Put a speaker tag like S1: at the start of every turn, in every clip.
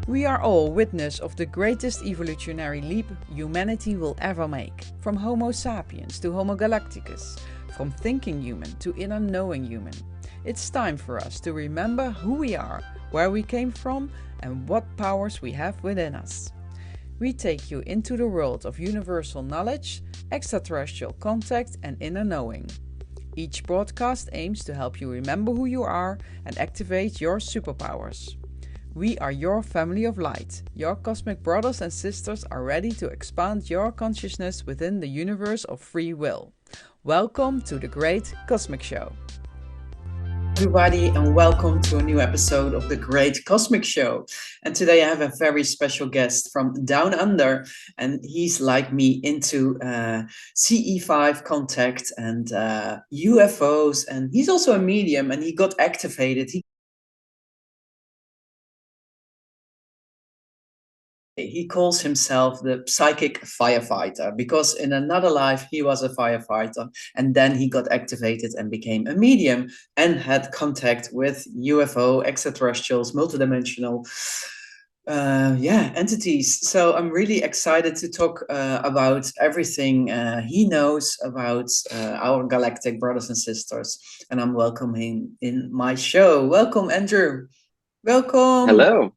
S1: We are all witness of the greatest evolutionary leap humanity will ever make. From Homo sapiens to Homo galacticus, from thinking human to inner knowing human. It's time for us to remember who we are, where we came from, and what powers we have within us. We take you into the world of universal knowledge, extraterrestrial contact, and inner knowing. Each broadcast aims to help you remember who you are and activate your superpowers. We are your family of light. Your cosmic brothers and sisters are ready to expand your consciousness within the universe of free will. Welcome to the Great Cosmic Show. Everybody, and welcome to a new episode of the Great Cosmic Show. And today I have a very special guest from down under, and he's like me into CE5 contact and UFOs, and he's also a medium, and he got activated. He calls himself the psychic firefighter because in another life he was a firefighter, and then he got activated and became a medium and had contact with UFO, extraterrestrials, multidimensional entities. So I'm really excited to talk about everything he knows about our galactic brothers and sisters, and I'm welcoming in my show. Welcome, Andrew. Welcome.
S2: Hello.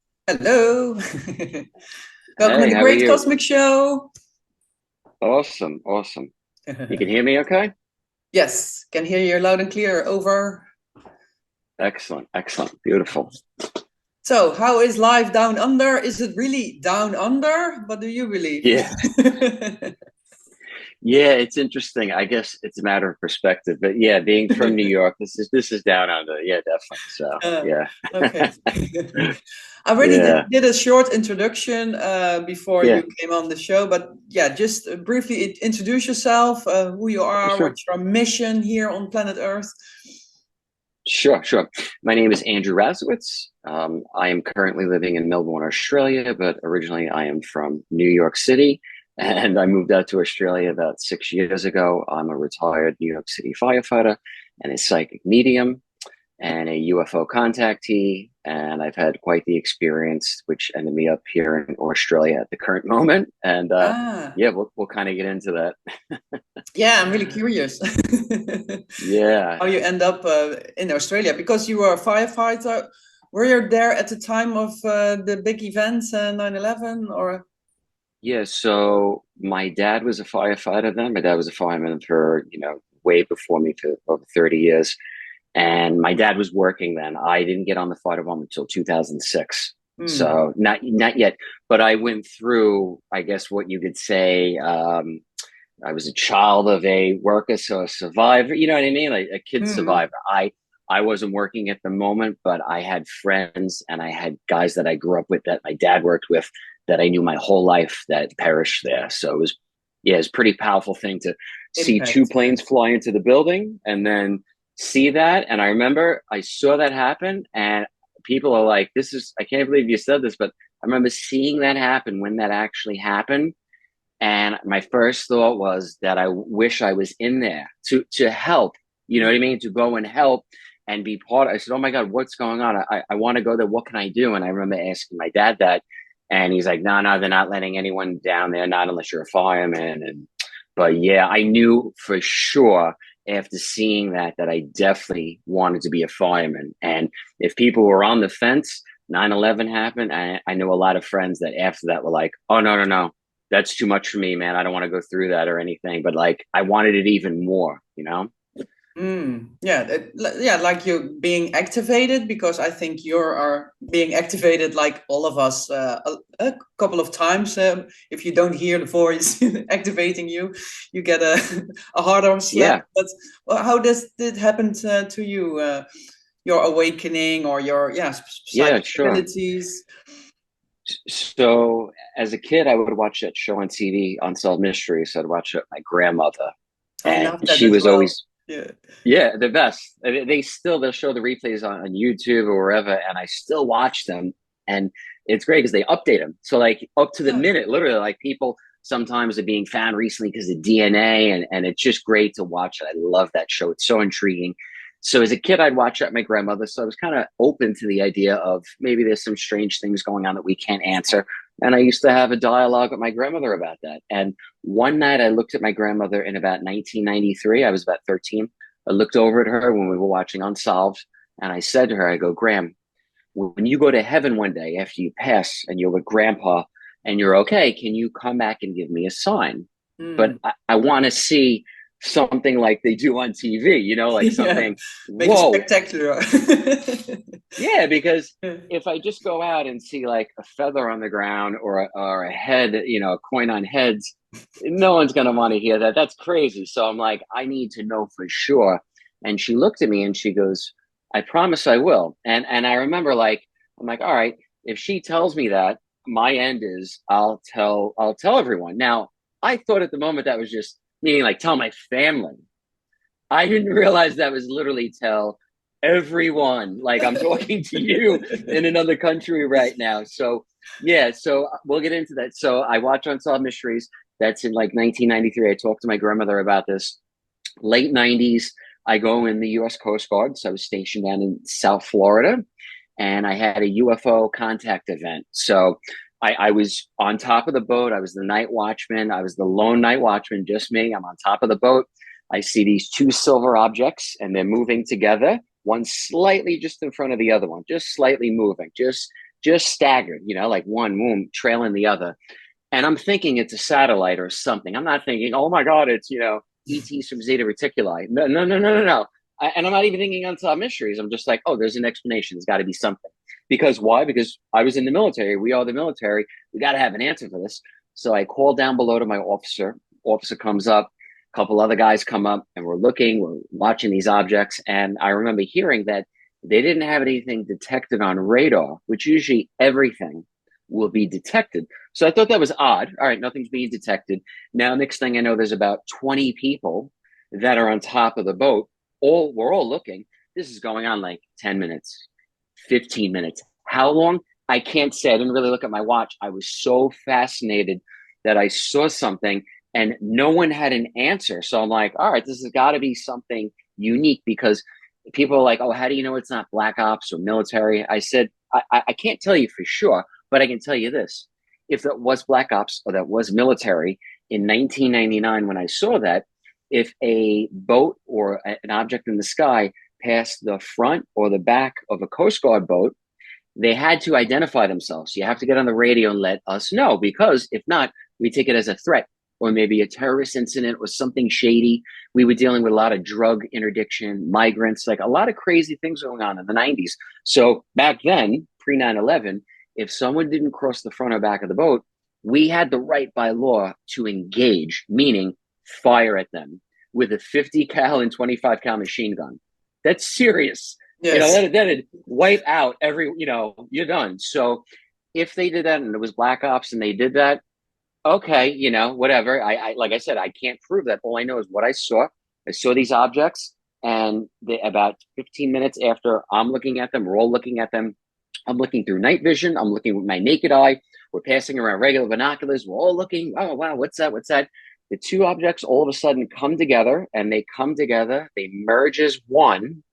S1: Welcome to the
S2: How are
S1: Great
S2: you?
S1: Cosmic Show.
S2: Awesome. You can hear me okay?
S1: Yes, can hear you loud and clear. Over.
S2: Excellent. Beautiful.
S1: So, how is life down under? Is it really down under? What do you believe?
S2: Yeah. Yeah, it's interesting. I guess it's a matter of perspective, but yeah, being from New York, this is down under. Yeah, definitely. So yeah.
S1: Okay. I already did a short introduction before you came on the show, but yeah, just briefly introduce yourself, who you are,
S2: Sure.
S1: what's your mission here on planet Earth.
S2: Sure. My name is Andrew Radziewicz. I am currently living in Melbourne, Australia, but originally I am from New York City. And I moved out to Australia about 6 years ago. I'm a retired New York City firefighter and a psychic medium and a UFO contactee. And I've had quite the experience, which ended me up here in Australia at the current moment. And we'll kind of get into that.
S1: Yeah, I'm really curious.
S2: Yeah.
S1: How you end up in Australia, because you were a firefighter. Were you there at the time of the big events, 9/11, or?
S2: Yeah, so my dad was a firefighter then. My dad was a fireman for, way before me for over 30 years. And my dad was working then. I didn't get on the fire department until 2006. So not yet. But I went through, I guess what you could say, I was a child of a worker, so a survivor, you know what I mean? Like a kid survivor. I wasn't working at the moment, but I had friends and I had guys that I grew up with that my dad worked with that I knew my whole life that perished there. So it was a pretty powerful thing to see two planes fly into the building and then see that. And I remember I saw that happen and people are like, I can't believe you said this, but I remember seeing that happen when that actually happened. And my first thought was that I wish I was in there to help, you know what I mean? To go and help and be part of. I said, oh my God, what's going on? I want to go there. What can I do? And I remember asking my dad that. And he's like, no, they're not letting anyone down there, not unless you're a fireman. But yeah, I knew for sure after seeing that I definitely wanted to be a fireman. And if people were on the fence, 9/11 happened. I know a lot of friends that after that were like, oh, no, that's too much for me, man. I don't want to go through that or anything. But like, I wanted it even more,
S1: like you being activated, because I think you are being activated like all of us a couple of times. If you don't hear the voice activating you get a harder slap.
S2: Yeah.
S1: But how does it happen to you? Your awakening or your psychic abilities?
S2: So as a kid, I would watch that show on TV, Unsolved Mysteries. So I'd watch it with my grandmother, and she was always the best. They'll show the replays on YouTube or wherever, and I still watch them. And it's great because they update them. So like up to the minute, literally, like people sometimes are being found recently because of DNA, and it's just great to watch it. I love that show. It's so intriguing. So as a kid, I'd watch at my grandmother. So I was kind of open to the idea of maybe there's some strange things going on that we can't answer. And I used to have a dialogue with my grandmother about that. And one night I looked at my grandmother in about 1993. I was about 13. I looked over at her when we were watching Unsolved. And I said to her, I go, Gram, when you go to heaven one day after you pass and you're with grandpa and you're okay, can you come back and give me a sign? But I want to see something like they do on TV, like something,
S1: make it
S2: whoa.
S1: spectacular.
S2: Yeah, because if I just go out and see like a feather on the ground or a head, a coin on heads, no one's going to want to hear that. That's crazy. So I'm like, I need to know for sure. And she looked at me and she goes, I promise I will. And I remember I'm like, all right, if she tells me that, my end is I'll tell everyone. Now, I thought at the moment that was just meaning like tell my family. I didn't realize that was literally tell everyone. Like I'm talking to you in another country right now. So yeah, so we'll get into that. So I watch Unsolved Mysteries. That's in like 1993. I talked to my grandmother about this. Late 90s, I go in the U.S. Coast Guard. So I was stationed down in South Florida, and I had a UFO contact event. So I was on top of the boat. I was the night watchman. I was the lone night watchman, just me. I'm on top of the boat. I see these two silver objects, and they're moving together. One slightly just in front of the other one, just slightly moving, just staggered, like one boom trailing the other. And I'm thinking it's a satellite or something. I'm not thinking, oh my God, it's, ETs from Zeta Reticuli. No, no, no, no, no, no. And I'm not even thinking Unsolved Mysteries. I'm just like, oh, there's an explanation. There's got to be something. Because why? Because I was in the military. We are the military. We got to have an answer for this. So I call down below to my officer. Officer comes up. A couple other guys come up, and we're watching these objects. And I remember hearing that they didn't have anything detected on radar, which usually everything will be detected. So I thought that was odd. All right, nothing's being detected. Now, next thing I know, there's about 20 people that are on top of the boat. We're all looking. This is going on like 10 minutes, 15 minutes. How long? I can't say. I didn't really look at my watch. I was so fascinated that I saw something and no one had an answer. So I'm like, all right, this has got to be something unique, because people are like, oh, how do you know it's not Black Ops or military? I said, I can't tell you for sure, but I can tell you this. If that was Black Ops or that was military in 1999, when I saw that, if a boat or an object in the sky passed the front or the back of a Coast Guard boat, they had to identify themselves. You have to get on the radio and let us know, because if not, we take it as a threat or maybe a terrorist incident or something shady. We were dealing with a lot of drug interdiction, migrants, like a lot of crazy things going on in the 90s. So back then, pre 9/11, if someone didn't cross the front or back of the boat, we had the right by law to engage, meaning fire at them with a 50 cal and 25 cal machine gun. That's serious.
S1: Yes.
S2: That'd wipe out every, you're done. So if they did that and it was Black Ops and they did that, okay, whatever. I like I said, I can't prove that. All I know is what I saw. I saw these objects, and about 15 minutes after I'm looking at them, we're all looking at them. I'm looking through night vision. I'm looking with my naked eye. We're passing around regular binoculars. We're all looking. Oh, wow, what's that? What's that? The two objects all of a sudden come together, and they come together. They merge as one,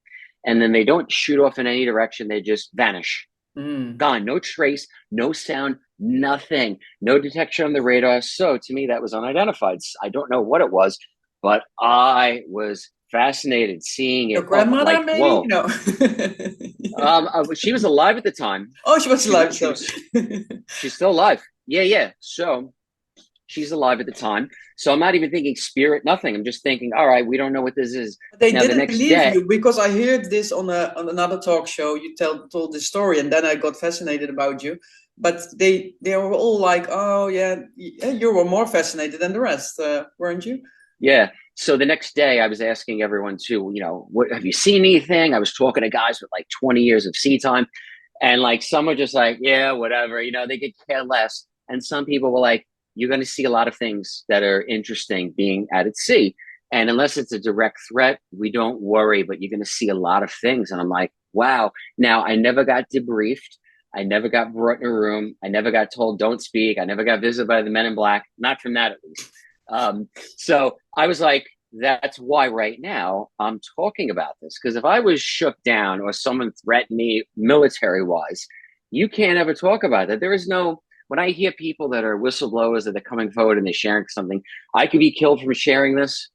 S2: and then they don't shoot off in any direction. They just vanish. Gone. No trace, no sound, nothing. No detection on the radar. So to me, that was unidentified. I don't know what it was, but I was fascinated seeing it.
S1: Your grandmother,
S2: like,
S1: maybe?
S2: Whoa.
S1: No.
S2: She was alive at the time.
S1: Oh, she was alive.
S2: She's still alive. Yeah. So she's alive at the time. So I'm not even thinking spirit, nothing. I'm just thinking, all right, we don't know what this is.
S1: They didn't believe you, because I heard this on another talk show. You told this story, and then I got fascinated about you. But they were all like, oh, yeah, you were more fascinated than the rest, weren't you?
S2: Yeah. So the next day I was asking everyone to, what have you seen anything? I was talking to guys with like 20 years of sea time, and like some were just like, yeah, whatever, they could care less. And some people were like, you're going to see a lot of things that are interesting being out at sea. And unless it's a direct threat, we don't worry, but you're going to see a lot of things. And I'm like, wow. Now, I never got debriefed. I never got brought in a room. I never got told, don't speak. I never got visited by the men in black. Not from that, at least. So I was like, that's why right now I'm talking about this. Because if I was shook down or someone threatened me military wise, you can't ever talk about that. There is no, when I hear people that are whistleblowers that are coming forward and they're sharing something, I could be killed from sharing this.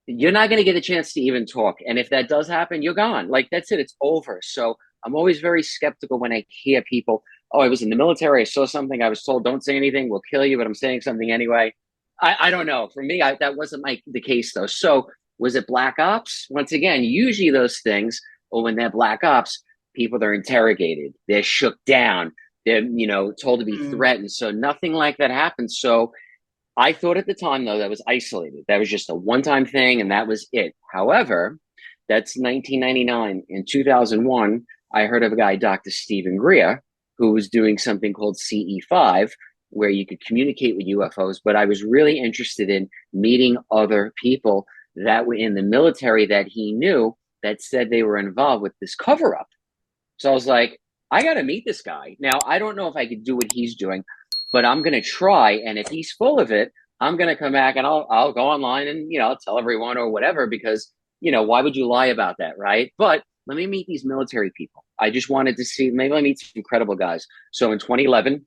S2: You're not going to get a chance to even talk. And if that does happen, you're gone. Like, that's it, it's over. So I'm always very skeptical when I hear people, oh, I was in the military, I saw something, I was told, don't say anything, we'll kill you, but I'm saying something anyway. I don't know. For me, that wasn't the case, though. So was it black ops? Once again, usually those things, or when they're black ops, people are interrogated, they're shook down, they're, told to be
S1: Mm.
S2: threatened. So nothing like that happened. So I thought at the time, though, that was isolated. That was just a one time thing, and that was it. However, that's 1999. In 2001, I heard of a guy, Dr. Stephen Greer, who was doing something called CE5, where you could communicate with UFOs. But I was really interested in meeting other people that were in the military that he knew that said they were involved with this cover up. So I was like, I got to meet this guy. Now, I don't know if I could do what he's doing, but I'm going to try. And if he's full of it, I'm going to come back and I'll go online and, I'll tell everyone or whatever, because, why would you lie about that? Right. But let me meet these military people. I just wanted to see, maybe I meet some incredible guys. So in 2011,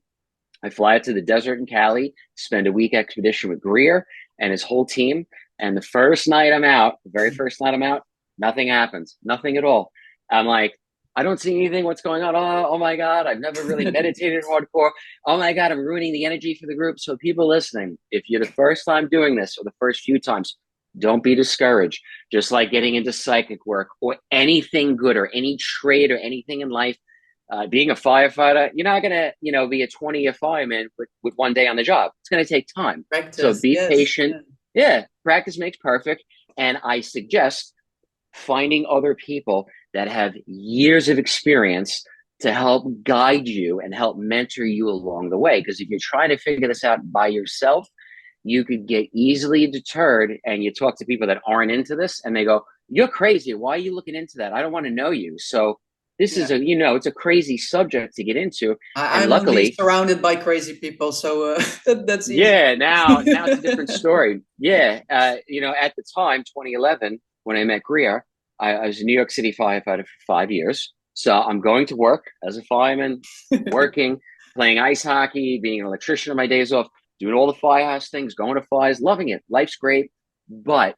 S2: I fly out to the desert in Cali, spend a week expedition with Greer and his whole team. And the first night I'm out, the very first night I'm out, nothing happens, nothing at all. I'm like, I don't see anything. What's going on? Oh my God, I've never really meditated hardcore. Oh my God, I'm ruining the energy for the group. So people listening, if you're the first time doing this or the first few times, don't be discouraged. Just like getting into psychic work or anything good or any trade or anything in life, being a firefighter, you're not going to, be a 20-year fireman with 1 day on the job. It's going to take time. So
S1: Practice,
S2: be
S1: yes.
S2: patient.
S1: Yeah.
S2: Yeah, practice makes perfect. And I suggest finding other people that have years of experience to help guide you and help mentor you along the way. Because if you're trying to figure this out by yourself, you could get easily deterred. And you talk to people that aren't into this and they go, you're crazy. Why are you looking into that? I don't want to know you. So this is
S1: Yeah.
S2: it's a crazy subject to get into. And
S1: I'm only
S2: luckily,
S1: surrounded by crazy people, so that's easy.
S2: yeah, now it's a different story. Yeah, at the time, 2011, when I met Greer, I was a New York City firefighter for 5 years. So I'm going to work as a fireman, working, playing ice hockey, being an electrician on my days off, doing all the firehouse things, going to fires, loving it. Life's great, but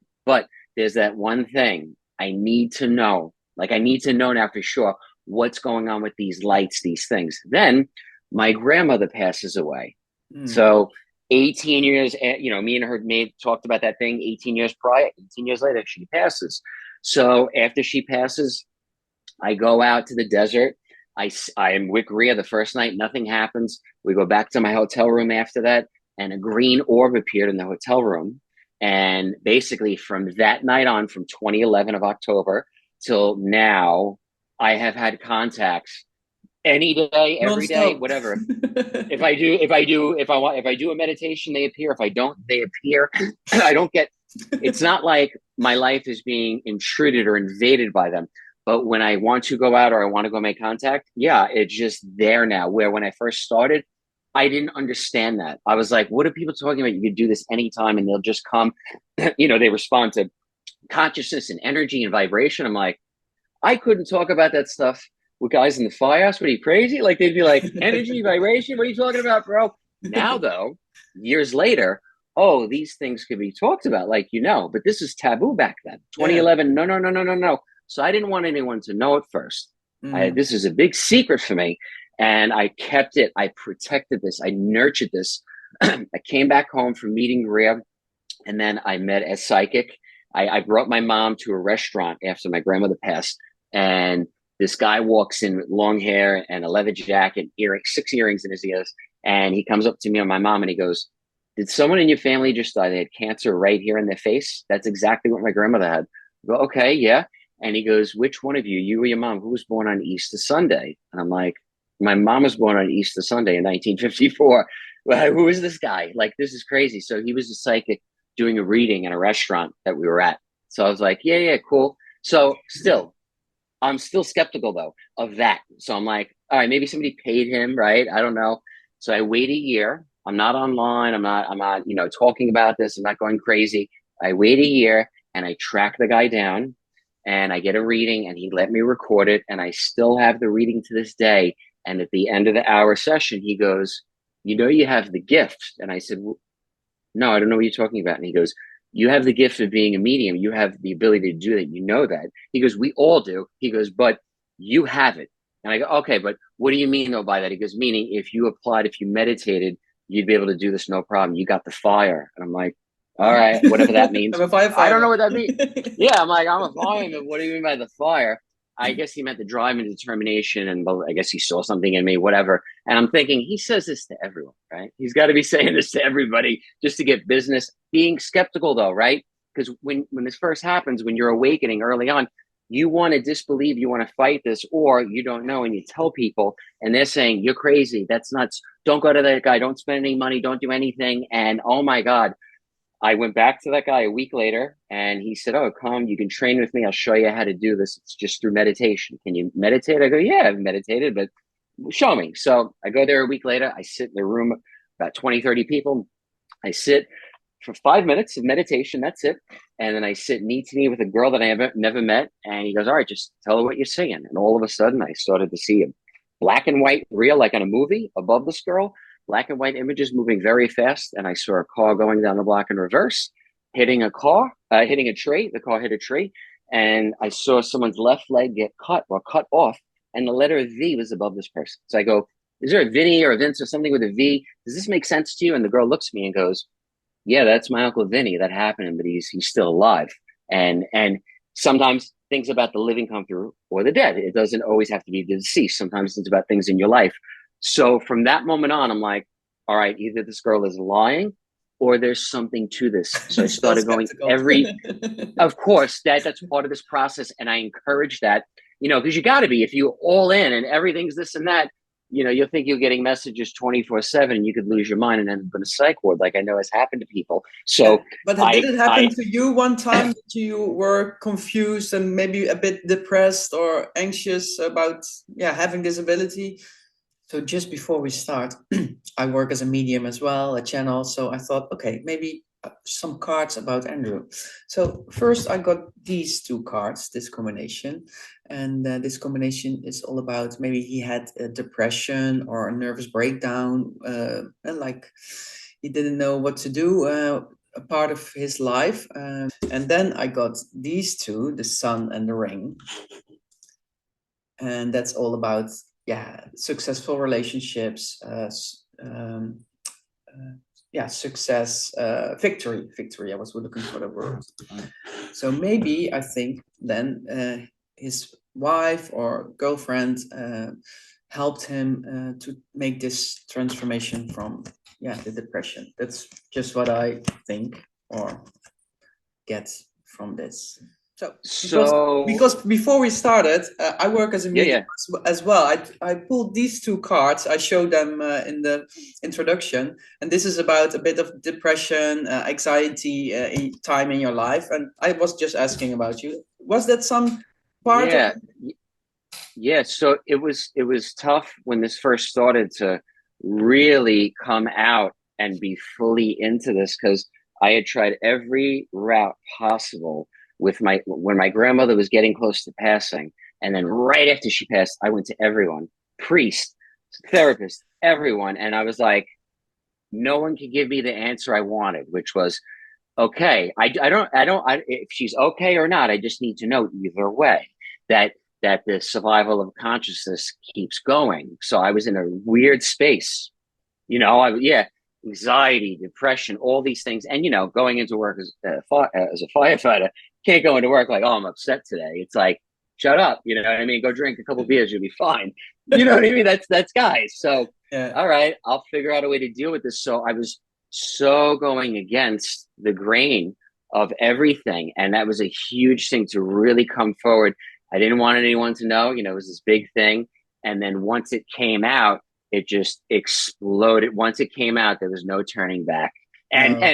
S2: there's that one thing I need to know. Like, I need to know now for sure what's going on with these lights, these things. Then my grandmother passes away.
S1: Mm.
S2: So 18 years, me and her maid talked about that thing 18 years prior, 18 years later, she passes. So after she passes, I go out to the desert. I am with Rhea the first night, nothing happens. We go back to my hotel room after that, and a green orb appeared in the hotel room. And basically, from that night on, from 2011 of October till now, I have had contacts any day, every day,
S1: Non-stop.
S2: whatever. If I do a meditation, they appear. If I don't, they appear. I don't get, it's not like my life is being intruded or invaded by them. But when I want to go out or I want to go make contact, yeah, it's just there now. Where when I first started, I didn't understand that. I was like, what are people talking about? You could do this anytime and they'll just come. They respond to consciousness and energy and vibration. I'm like, I couldn't talk about that stuff with guys in the firehouse. What, are you crazy? Like, they'd be like, energy, vibration. What are you talking about, bro? Now, though, years later, oh, these things could be talked about, but this is taboo back then.
S1: Yeah.
S2: 2011, no, no, no, no, no, no. So I didn't want anyone to know at first.
S1: Mm.
S2: This is a big secret for me. And I kept it. I protected this. I nurtured this. I came back home from meeting Rhea, and then I met a psychic. I brought my mom to a restaurant after my grandmother passed, and this guy walks in with long hair and a leather jacket, 6 earrings in his ears, and he comes up to me and my mom and he goes, "Did someone in your family just die? They had cancer right here in their face." That's exactly what my grandmother had. I go, okay, yeah. And he goes, "Which one of you, you or your mom, who was born on Easter Sunday?" And I'm like, "My mom was born on Easter Sunday in 1954. Well, who is this guy? Like, this is crazy." So he was a psychic doing a reading in a restaurant that we were at. So I was like, yeah, cool. So I'm still skeptical though of that. So I'm like, all right, maybe somebody paid him, right? I don't know. So I wait a year. I'm not online. I'm not, talking about this. I'm not going crazy. I wait a year and I track the guy down and I get a reading and he let me record it. And I still have the reading to this day. And at the end of the hour session, he goes, you know, you have the gift. And I said, no, I don't know what you're talking about. And he goes, you have the gift of being a medium. You have the ability to do that. You know that. He goes, we all do. He goes, but you have it. And I go, okay, but what do you mean though by that? He goes, meaning if you applied, if you meditated, you'd be able to do this no problem. You got the fire. And I'm like, all right, whatever that means.
S1: I'm a
S2: I don't know
S1: firefighter.
S2: what that means. Yeah, I'm like, I'm a fireman. What do you mean by the fire? I guess he meant the drive and determination, and I guess he saw something in me, whatever. And I'm thinking, he says this to everyone, right? He's got to be saying this to everybody just to get business. Being skeptical, though, right? Because when this first happens, when you're awakening early on, you want to disbelieve, you want to fight this, or you don't know, and you tell people, and they're saying, you're crazy. That's nuts. Don't go to that guy. Don't spend any money. Don't do anything. And oh my God, I went back to that guy a week later and he said, oh, come, you can train with me. I'll show you how to do this. It's just through meditation. Can you meditate? I go, yeah, I've meditated, but show me. So I go there a week later. I sit in the room, about 20, 30 people. I sit for 5 minutes of meditation. That's it. And then I sit knee to knee with a girl that I never met. And he goes, all right, just tell her what you're singing. And all of a sudden I started to see a black and white reel, like on a movie above this girl, black and white images moving very fast. And I saw a car going down the block in reverse, hitting a car, hitting a tree. The car hit a tree. And I saw someone's left leg get cut or cut off. And the letter V was above this person. So I go, is there a Vinny or a Vince or something with a V? Does this make sense to you? And the girl looks at me and goes, yeah, that's my Uncle Vinny. That happened, but he's still alive. And sometimes things about the living come through or the dead. It doesn't always have to be the deceased. Sometimes it's about things in your life. So from that moment on, I'm like, all right, either this girl is lying or there's something to this. So I started going of course, that's part of this process. And I encourage that, because you got to be, if you all in and everything's this and that, you'll think you're getting messages 24/7 and you could lose your mind and end up in a psych ward, like I know has happened to people. So
S1: but did it happen to you one time that you were confused and maybe a bit depressed or anxious about having this ability? So just before we start, I work as a medium as well, a channel. So I thought, okay, maybe some cards about Andrew. So first I got these two cards, this combination. And this combination is all about maybe he had a depression or a nervous breakdown, and like he didn't know what to do, a part of his life. And then I got these two, the sun and the ring. And that's all about successful relationships, success, victory. I was looking for the word. So maybe I think then his wife or girlfriend helped him to make this transformation from the depression. That's just what I think or get from this. So because before we started, I work as a medium as well. I pulled these two cards. I showed them in the introduction, and this is about a bit of depression, anxiety time in your life. And I was just asking about you. Was that some part of it?
S2: Yeah. So it was tough when this first started to really come out and be fully into this, because I had tried every route possible with when my grandmother was getting close to passing. And then right after she passed, I went to everyone, priest, therapist, everyone. And I was like, no one could give me the answer I wanted, which was, okay, I don't, if she's okay or not, I just need to know either way that the survival of consciousness keeps going. So I was in a weird space, anxiety, depression, all these things. And, going into work as a firefighter, can't go into work like, oh, I'm upset today. It's like, shut up. You know what I mean? Go drink a couple beers. You'll be fine. You know what I mean? That's guys. So, all right, I'll figure out a way to deal with this. So I was so going against the grain of everything. And that was a huge thing to really come forward. I didn't want anyone to know, it was this big thing. And then once it came out, it just exploded. Once it came out, there was no turning back. And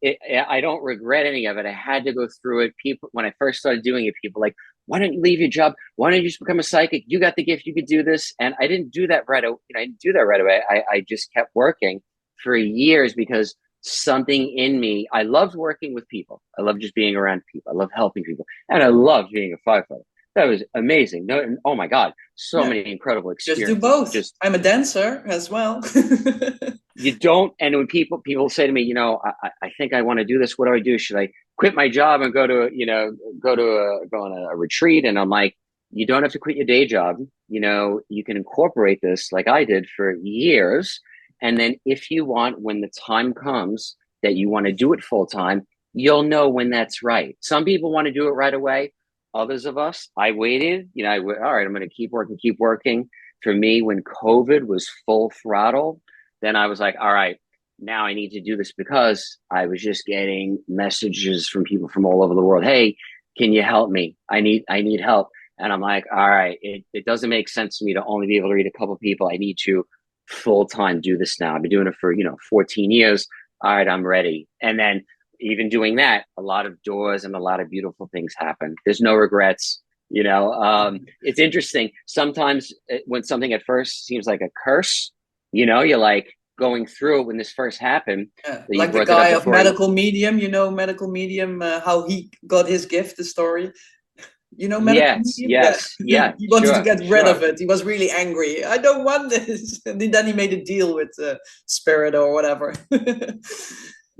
S2: I don't regret any of it. I had to go through it. People, when I first started doing it, people like, why don't you leave your job? Why don't you just become a psychic? You got the gift. You could do this. And I didn't do that right away. I just kept working for years because something in me. I loved working with people. I love just being around people. I love helping people. And I loved being a firefighter. That was amazing. No, oh my God, so
S1: Yeah.
S2: many incredible
S1: Just do
S2: experiences.
S1: both.
S2: Just
S1: I'm a dancer as well.
S2: you don't. And when people say to me, I think I want to do this. What do I do? Should I quit my job and go to go on a retreat? And I'm like, you don't have to quit your day job. You can incorporate this like I did for years. And then if you want, when the time comes that you want to do it full time, you'll know when that's right. Some people want to do it right away. Others of us, I waited. All right, I'm going to keep working. For me, when COVID was full throttle, then I was like, all right, now I need to do this, because I was just getting messages from people from all over the world. Hey, can you help me? I need help. And I'm like, all right, it doesn't make sense to me to only be able to read a couple of people. I need to full time do this now. I've been doing it for 14 years. All right, I'm ready. And then even doing that, a lot of doors and a lot of beautiful things happen. There's no regrets. It's interesting. Sometimes when something at first seems like a curse, you're like going through it when this first happened.
S1: Yeah,
S2: That you
S1: like the
S2: brought that up
S1: guy of
S2: before.
S1: Medical Medium, Medical Medium, how he got his gift, the story. Medical
S2: Yes,
S1: Medium? Yeah.
S2: yes, yeah,
S1: He wanted to
S2: sure,
S1: get rid
S2: sure.
S1: of it. He was really angry. I don't want this. And then he made a deal with Spirit or whatever.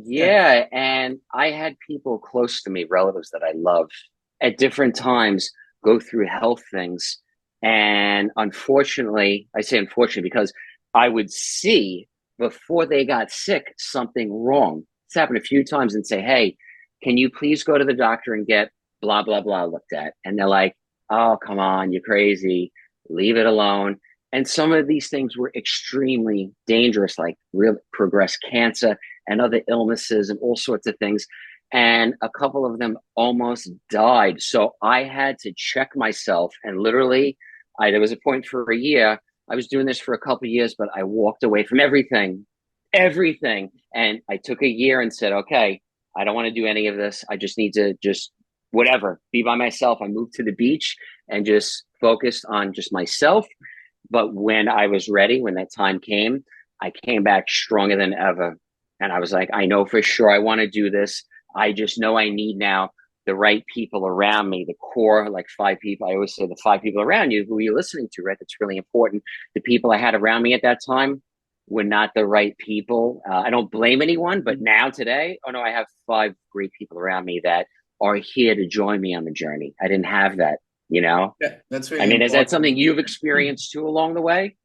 S1: Yeah.
S2: Yeah, and I had people close to me, relatives that I love, at different times go through health things. And unfortunately, I say unfortunately because I would see before they got sick something wrong. It's happened a few times, and say, hey, can you please go to the doctor and get blah, blah, blah looked at? And they're like, oh, come on, you're crazy. Leave it alone. And some of these things were extremely dangerous, like real progressed cancer and other illnesses and all sorts of things. And a couple of them almost died. So I had to check myself, and literally, there was a point for a year. I was doing this for a couple of years, but I walked away from everything. And I took a year and said, okay, I don't want to do any of this. I just need to just whatever, be by myself. I moved to the beach and just focused on just myself. But when I was ready, when that time came, I came back stronger than ever. And I was like, I know for sure I want to do this. I just know I need now the right people around me, the core, like 5 people. I always say the 5 people around you who you're listening to, right? That's really important. The people I had around me at that time were not the right people. I don't blame anyone, but now today, oh no, I have 5 great people around me that are here to join me on the journey. I didn't have that.
S1: Yeah, that's
S2: I
S1: really
S2: mean, is that
S1: important.
S2: something you've experienced too along the way?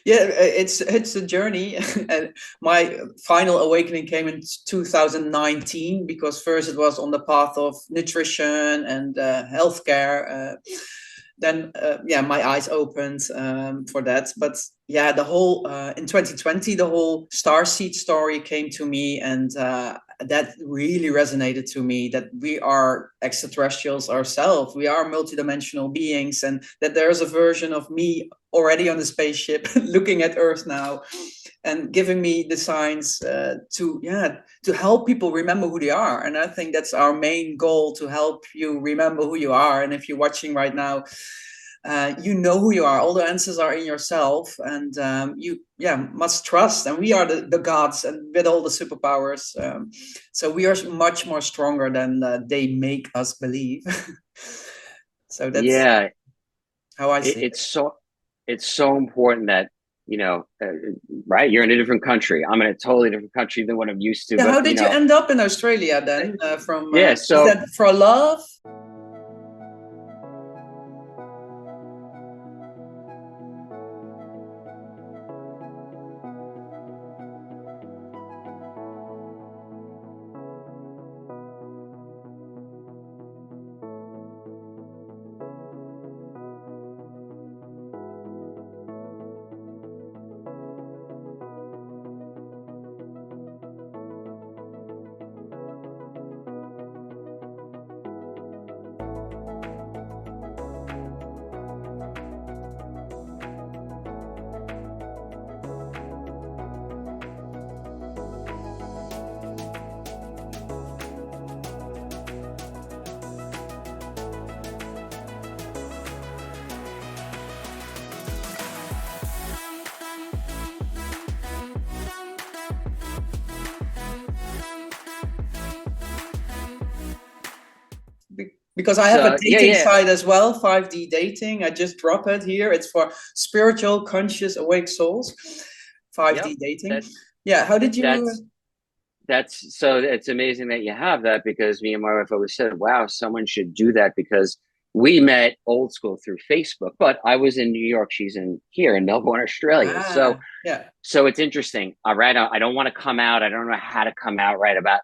S1: Yeah, it's a journey. And my final awakening came in 2019, because first it was on the path of nutrition and healthcare. Then yeah, my eyes opened for that. But yeah, the whole in 2020, the whole starseed story came to me, and that really resonated to me, that we are extraterrestrials ourselves. We are multidimensional beings, and that there's a version of me already on the spaceship looking at Earth now, and giving me the signs to help people remember who they are. And I think that's our main goal, to help you remember who you are. And if you're watching right now, you know who you are. All the answers are in yourself, and you must trust. And we are the gods, and with all the superpowers. So we are much more stronger than they make us believe. So that's
S2: Yeah,
S1: how I
S2: it,
S1: see it.
S2: it's so it's so important that you know, uh, right? You're in a different country. I'm in a totally different country than what I'm used to.
S1: Yeah,
S2: But
S1: how did you end up in Australia then? From
S2: yeah.
S1: is
S2: So
S1: that for love? Because I have a
S2: So yeah,
S1: dating
S2: yeah,
S1: site as well, 5D Dating. I just drop it here. It's for spiritual, conscious, awake souls.
S2: yep.
S1: 5D Dating.
S2: That's
S1: Yeah. How did you?
S2: that's that's so it's amazing that you have that, because me and my wife always said, wow, someone should do that, because we met old school through Facebook, but I was in New York, she's in here in Melbourne, Australia. So
S1: Yeah.
S2: so it's interesting. Right. I don't want to come out. I don't know how to come out right about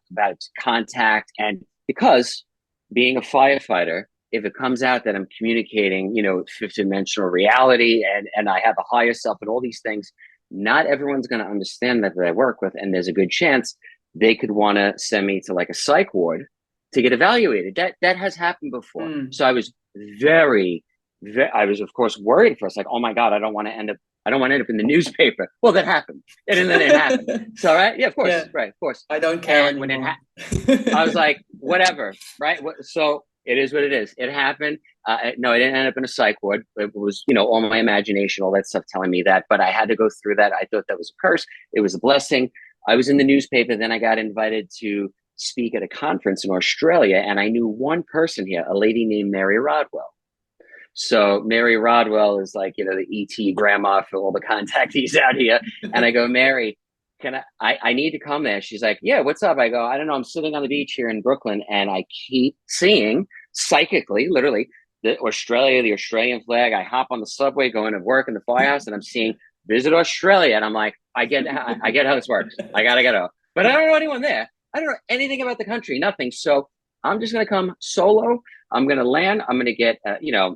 S2: contact. And because being a firefighter, if it comes out that I'm communicating, fifth dimensional reality, and I have a higher self and all these things, not everyone's going to understand that I work with. And there's a good chance they could want to send me to like a psych ward to get evaluated. That has happened before. So I was I was of course worried for us, like, oh my God, I don't want to end up in the newspaper. Well, that happened. And then it happened. So, right. Yeah, of course.
S1: Yeah.
S2: Right. Of course.
S1: I don't care
S2: And when it
S1: anymore.
S2: I was like, whatever. Right. So it is what it is. It happened. No, I didn't end up in a psych ward. It was, all my imagination, all that stuff telling me that. But I had to go through that. I thought that was a curse. It was a blessing. I was in the newspaper. Then I got invited to speak at a conference in Australia. And I knew one person here, a lady named Mary Rodwell. So Mary Rodwell is like, the ET grandma for all the contactees out here. And I go, Mary, I need to come there. She's like, yeah, what's up? I go, I don't know. I'm sitting on the beach here in Brooklyn, and I keep seeing psychically, literally, the Australian flag. I hop on the subway going to work in the firehouse, and I'm seeing visit Australia. And I'm like, I get how this works. I gotta go. But I don't know anyone there. I don't know anything about the country, nothing. So I'm just going to come solo. I'm going to land. I'm going to get,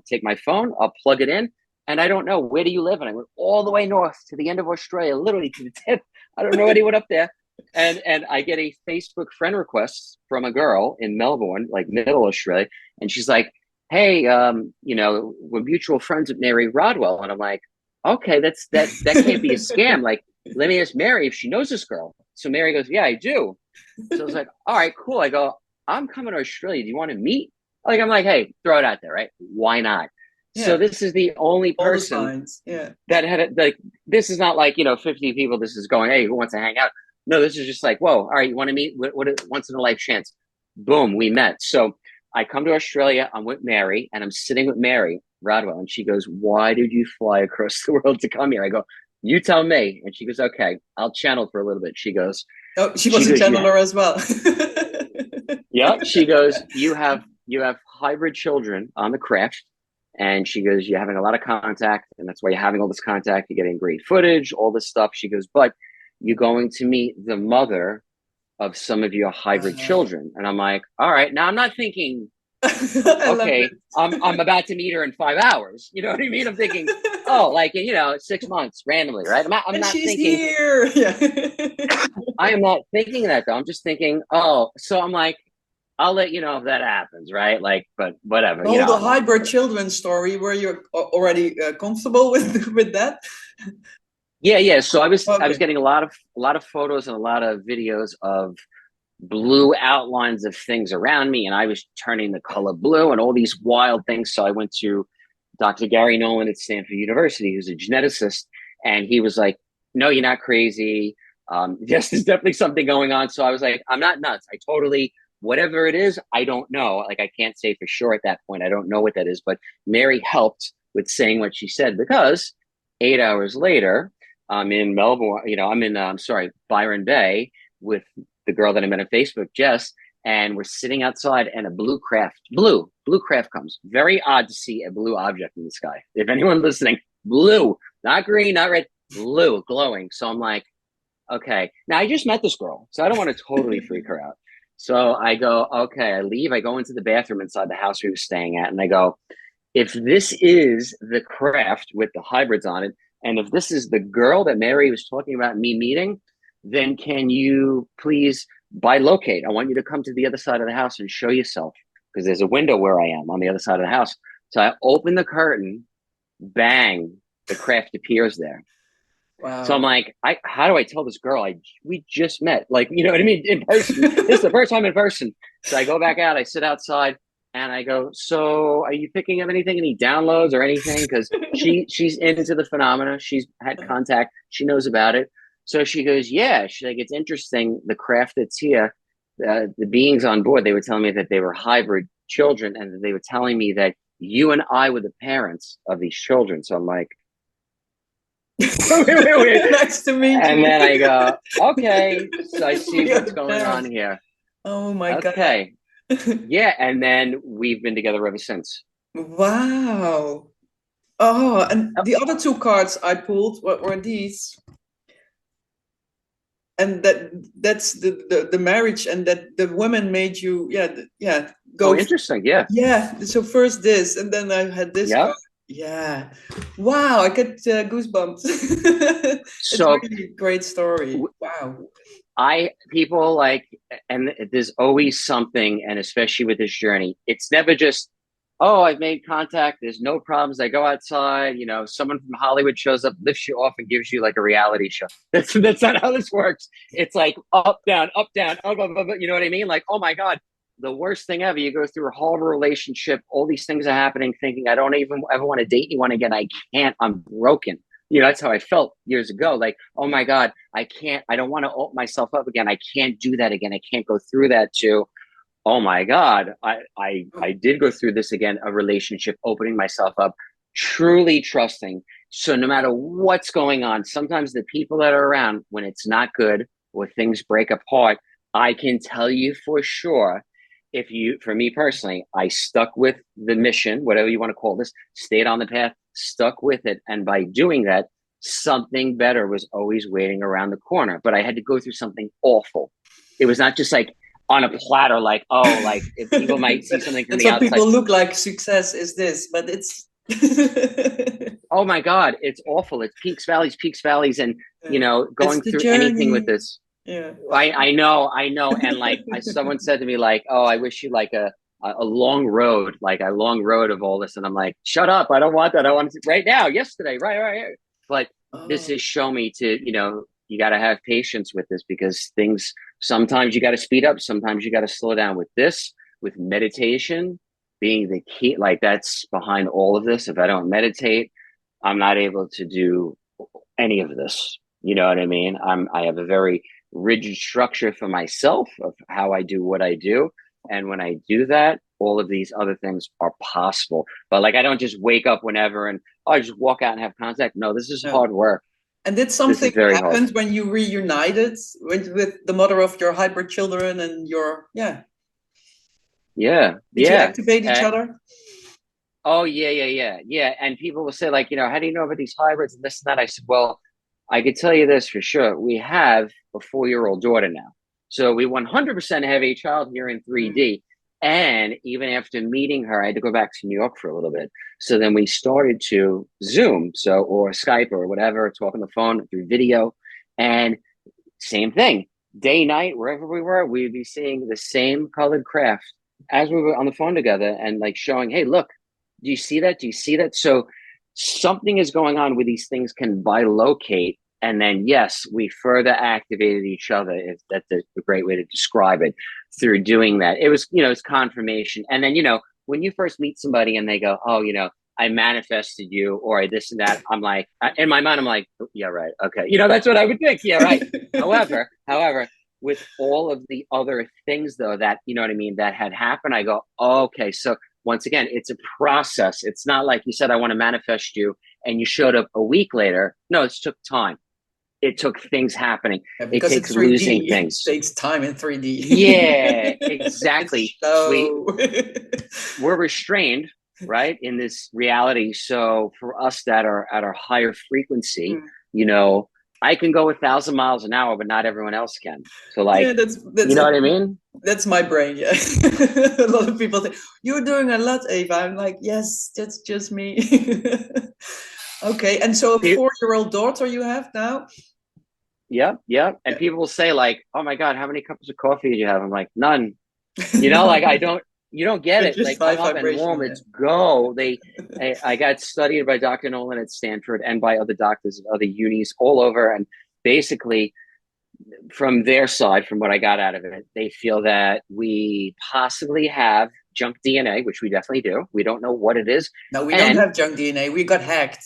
S2: take my phone. I'll plug it in. And I don't know, where do you live? And I went all the way north to the end of Australia, literally to the tip. I don't know anyone up there. And I get a Facebook friend request from a girl in Melbourne, like middle Australia. And she's like, hey, we're mutual friends with Mary Rodwell. And I'm like, okay, that can't be a scam. Like, let me ask Mary if she knows this girl. So Mary goes, yeah, I do. So I was like, all right, cool. I go, I'm coming to Australia. Do you want to meet? Like, I'm like, hey, throw it out there, right? Why not? Yeah. So this is the only person that had it. Like, this is not like, 50 people. This is going, hey, who wants to hang out? No, this is just like, whoa, all right, you want to meet? What once in a life chance? Boom, we met. So I come to Australia. I'm with Mary, and I'm sitting with Mary Rodwell, and she goes, why did you fly across the world to come here? I go, you tell me. And she goes, okay, I'll channel for a little bit. She goes,
S1: oh, she was a channeler as well.
S2: Yeah, she goes, you have hybrid children on the craft. And she goes, you're having a lot of contact, and that's why you're having all this contact. You're getting great footage, all this stuff. She goes, but you're going to meet the mother of some of your hybrid children. And I'm like, all right. Now I'm not thinking, okay, I'm about to meet her in 5 hours. You know what I mean? I'm thinking, oh, like, 6 months randomly, right? I'm not
S1: she's
S2: thinking
S1: here. Yeah.
S2: I am not thinking that though. I'm just thinking, oh, so I'm like, I'll let you know if that happens, right? Like, but whatever.
S1: The hybrid children story. Were you already comfortable with that?
S2: Yeah. So I was getting a lot of photos and a lot of videos of blue outlines of things around me, and I was turning the color blue and all these wild things. So I went to Dr. Gary Nolan at Stanford University, who's a geneticist, and he was like, "No, you're not crazy. Yes, there's definitely something going on." So I was like, "I'm not nuts. I totally." Whatever it is, I don't know. Like, I can't say for sure at that point. I don't know what that is. But Mary helped with saying what she said, because 8 hours later, I'm in Melbourne. I'm in Byron Bay with the girl that I met on Facebook, Jess, and we're sitting outside, and a blue craft comes. Very odd to see a blue object in the sky. If anyone listening, blue, not green, not red, blue, glowing. So I'm like, okay. Now I just met this girl, so I don't want to totally freak her out. So I go, okay, I leave. I go into the bathroom inside the house we were staying at, and I go, if this is the craft with the hybrids on it, and if this is the girl that Mary was talking about me meeting, then can you please bilocate? I want you to come to the other side of the house and show yourself, because there's a window where I am on the other side of the house. So I open the curtain, bang, the craft appears there.
S1: Wow.
S2: So I'm like, how do I tell this girl we just met? Like, you know what I mean? In person. This is the first time in person. So I go back out, I sit outside, and I go, so are you picking up anything, any downloads or anything? Because she's into the phenomena. She's had contact. She knows about it. So she goes, yeah. She's like, it's interesting. The craft that's here, the beings on board, they were telling me that they were hybrid children, and they were telling me that you and I were the parents of these children. So I'm like, wait.
S1: Nice to meet
S2: And
S1: you.
S2: then I go, okay, so I see
S1: We are
S2: what's
S1: the
S2: going on
S1: parents.
S2: here.
S1: Oh my God.
S2: Okay. Yeah. And then we've been together ever since.
S1: Wow. Oh, and
S2: Yep.
S1: the other two cards I pulled were these. And that's the marriage, and that the woman made you,
S2: Oh,
S1: go.
S2: interesting. Yeah.
S1: Yeah, so first this, and then I had this card.
S2: Yep.
S1: Yeah. Wow, I get goosebumps. It's
S2: So
S1: really a great story. Wow.
S2: people like, and there's always something, and especially with this journey, it's never just, oh, I've made contact, there's no problems, I go outside, someone from Hollywood shows up, lifts you off, and gives you like a reality show. That's not how this works. It's like up, down, up, up, you know what I mean? Like, oh my God, the worst thing ever. You go through a horrible relationship, all these things are happening, thinking, I don't even ever want to date anyone again. I can't, I'm broken. That's how I felt years ago. Like, oh my God, I don't want to open myself up again. I can't do that again. I can't go through that too. Oh my God, I did go through this again, a relationship, opening myself up, truly trusting. So no matter what's going on, sometimes the people that are around when it's not good or things break apart, I can tell you for sure, for me personally, I stuck with the mission, whatever you want to call this, stayed on the path, stuck with it. And by doing that, something better was always waiting around the corner. But I had to go through something awful. It was not just like on a platter, like, oh, like if people might see something from
S1: That's
S2: the
S1: what
S2: outside.
S1: people look like. Success is this, but it's
S2: Oh my God, it's awful. It's peaks, valleys, and
S1: it's
S2: going
S1: the
S2: through anything with
S1: journey.
S2: this.
S1: Yeah.
S2: I know, and like someone said to me, like, oh, I wish you like a long road, like a long road of all this, and I'm like, shut up, I don't want that. I want it right now, yesterday, right. But this
S1: Oh,
S2: has shown me to, you got to have patience with this, because things sometimes you got to speed up, sometimes you got to slow down. With this, with meditation being the key, like that's behind all of this. If I don't meditate, I'm not able to do any of this. You know what I mean? I have a very rigid structure for myself of how I do what I do. And when I do that, all of these other things are possible. But like, I don't just wake up whenever and I just walk out and have contact. No, this is
S1: no.
S2: hard work.
S1: And did
S2: This
S1: something
S2: is very hard.
S1: happen when you reunited with the mother of your hybrid children and your, yeah?
S2: Yeah.
S1: Did you
S2: Yeah.
S1: activate each other?
S2: Oh, yeah. And people will say, like, how do you know about these hybrids and this and that? I said, well, I could tell you this for sure. We have a 4-year-old daughter now. So we 100% have a child here in 3D. And even after meeting her, I had to go back to New York for a little bit. So then we started to Zoom, or Skype or whatever, talk on the phone through video. And same thing, day, night, wherever we were, we'd be seeing the same colored craft as we were on the phone together and like showing, hey, look, do you see that? Do you see that? So something is going on where these things can bilocate. And then, yes, we further activated each other, if that's a great way to describe it, through doing that. It was, it's confirmation. And then, when you first meet somebody and they go, oh, I manifested you, or I this and that, I'm like, in my mind, I'm like, oh, yeah, right. Okay. That's what I would think. Yeah, right. However, with all of the other things though, that, you know what I mean, that had happened, I go, oh, okay. So once again, it's a process. It's not like you said, I want to manifest you and you showed up a week later. No, it took time. It took things happening.
S1: Yeah,
S2: It
S1: because
S2: takes
S1: it's 3D.
S2: losing
S1: It
S2: things.
S1: takes time in 3D.
S2: Yeah,
S1: It's
S2: exactly.
S1: slow.
S2: We're restrained, right, in this reality. So for us that are at a higher frequency, I can go 1,000 miles an hour, but not everyone else can. So
S1: Yeah,
S2: like,
S1: that's
S2: you know what I mean?
S1: that's my brain. Yeah, a lot of people say you're doing a lot, Ava. I'm like, yes, that's just me. Okay, and so a 4-year-old daughter you have now?
S2: Yeah. And people will say like, oh my God, how many cups of coffee do you have? I'm like, none. Like you don't get
S1: You're
S2: it.
S1: just
S2: Like
S1: high
S2: I'm up and
S1: vibration.
S2: warm. It's go. I got studied by Dr. Nolan at Stanford and by other doctors of other unis all over. And basically from their side, from what I got out of it, they feel that we possibly have junk DNA, which we definitely do. We don't know what it is.
S1: No, we don't
S2: And
S1: have junk DNA. We got hacked.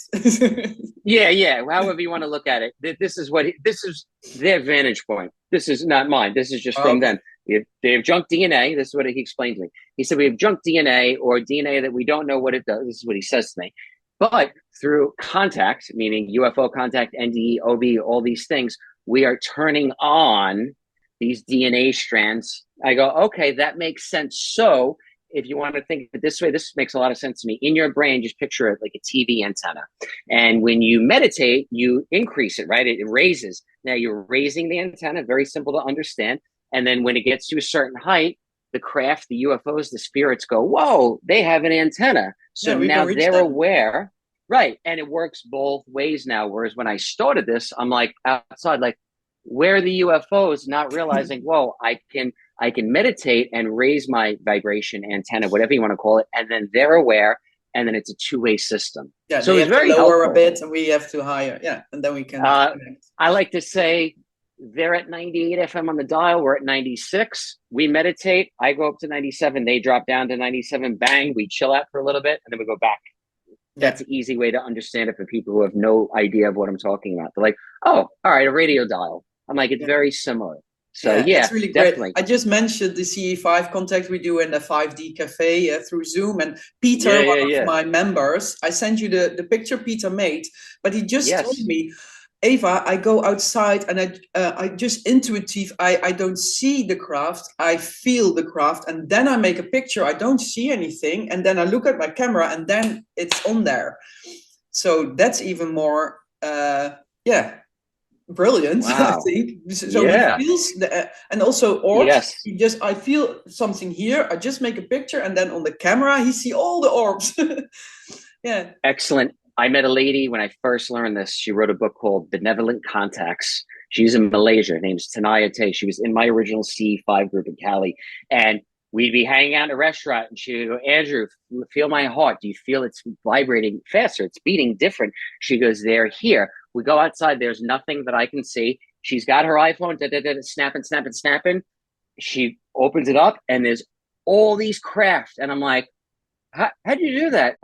S2: yeah. However you want to look at it, this is their vantage point. This is not mine. This is just from them. They have junk DNA. This is what he explained to me. He said we have junk DNA or DNA that we don't know what it does. This is what he says to me. But through contact, meaning UFO contact, NDE, OB, all these things, we are turning on these DNA strands. I go, okay, that makes sense. So if you want to think of it this way, this makes a lot of sense to me. In your brain, just picture it like a TV antenna. And when you meditate, you increase it, right? It raises. Now you're raising the antenna, very simple to understand. And then when it gets to a certain height, the craft, the UFOs, the spirits go, whoa, they have an antenna. So now they're aware, right? And it works both ways now. Whereas when I started this, I'm like outside, like, where are the UFOs? Not realizing, whoa, I can meditate and raise my vibration antenna, whatever you want to call it, and then they're aware, and then it's a two-way system.
S1: Yeah, so it's very lower helpful. A bit, and we have to higher. Yeah, and then we can.
S2: I like to say they're at 98 FM on the dial. We're at 96. We meditate. I go up to 97. They drop down to 97. Bang. We chill out for a little bit, and then we go back. That's an easy way to understand it for people who have no idea of what I'm talking about. They're like, oh, all right, a radio dial. I'm like, it's very similar. So yeah, that's really definitely.
S1: Great. I just mentioned the CE5 contact we do in the 5D cafe through Zoom, and Peter, one of my members, I sent you the picture Peter made, but he just told me, Eva, I go outside and I just intuitive, I don't see the craft, I feel the craft, and then I make a picture, I don't see anything, and then I look at my camera and then it's on there. So that's even more, brilliant. Wow. I think so. He feels and also orbs. I feel something here. I just make a picture, and then on the camera, he see all the orbs. Yeah,
S2: excellent. I met a lady when I first learned this. She wrote a book called Benevolent Contacts. She's in Malaysia. Her name's Tanaya Tay. She was in my original CE5 group in Cali, and we'd be hanging out in a restaurant, and she'd go, Andrew, feel my heart. Do you feel it's vibrating faster? It's beating different. She goes, they're here. We go outside. There's nothing that I can see. She's got her iPhone, snapping. She opens it up, and there's all these craft. And I'm like, how'd you do that?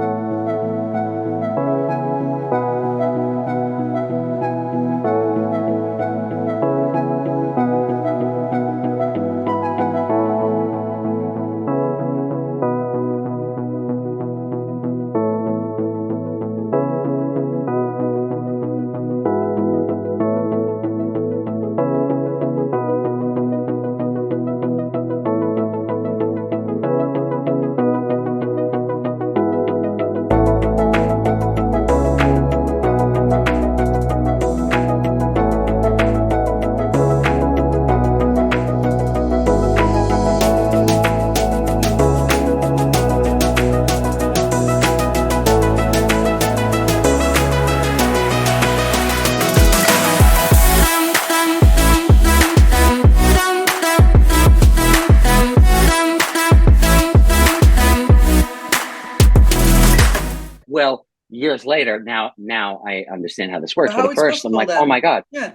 S2: Well, years later, now I understand how this works. But at first, I'm like, oh my God.
S1: Yeah.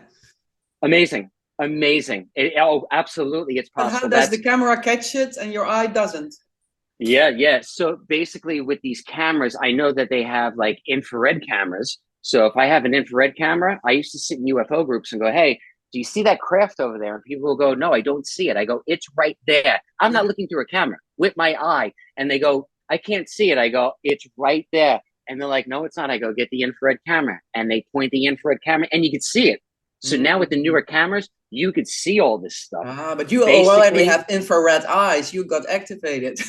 S2: Amazing. Absolutely. It's possible.
S1: But how does the camera catch it and your eye doesn't?
S2: Yeah. So basically with these cameras, I know that they have like infrared cameras. So if I have an infrared camera, I used to sit in UFO groups and go, hey, do you see that craft over there? And people will go, no, I don't see it. I go, it's right there. I'm not looking through a camera with my eye. And they go, I can't see it. I go, it's right there. And they're like, no, it's not. I go, get the infrared camera. And they point the infrared camera and you can see it. So now with the newer cameras, you could see all this stuff.
S1: But you already have infrared eyes. You got activated.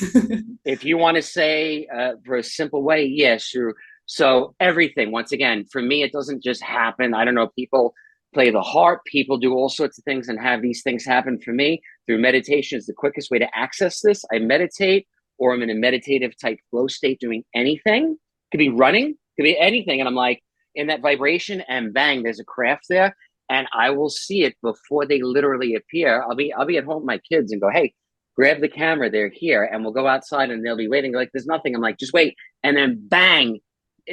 S2: If you want to say for a simple way, yeah, sure. So everything, once again, for me, it doesn't just happen. I don't know, people play the harp. People do all sorts of things and have these things happen. For me, through meditation is the quickest way to access this. I meditate, or I'm in a meditative type flow state doing anything. Could be running, could be anything. And I'm like in that vibration and bang, there's a craft there. And I will see it before they literally appear. I'll be at home with my kids and go, hey, grab the camera. They're here. And we'll go outside and they'll be waiting. They're like, there's nothing. I'm like, just wait. And then bang,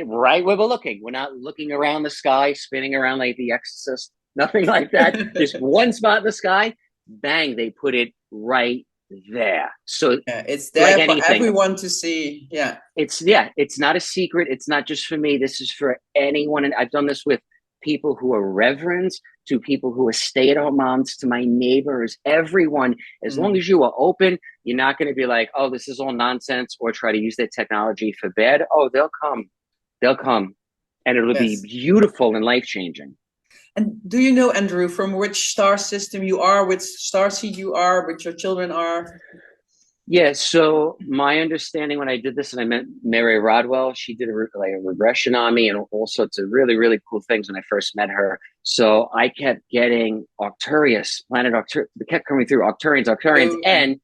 S2: right where we're looking. We're not looking around the sky, spinning around like The Exorcist. Nothing like that. Just one spot in the sky. Bang, they put it right there. So
S1: Yeah, it's
S2: like
S1: there for
S2: anything,
S1: everyone to see. Yeah.
S2: it's not a secret. It's not just for me. This is for anyone. And I've done this with people who are reverends, to people who are stay-at-home moms, to my neighbors, everyone. As long as you are open, you're not going to be like, oh, this is all nonsense, or try to use their technology for bad. Oh, they'll come, and it'll be
S1: Yes.
S2: beautiful and life-changing.
S1: And do you know, Andrew, from which star system you are, which star seed you are, which your children are?
S2: Yeah, so my understanding when I did this, and I met Mary Rodwell, she did like a regression on me and all sorts of really, really cool things when I first met her. So I kept getting Arcturus, planet Arcturus, it kept coming through Arcturians,
S1: Oh, yeah.
S2: and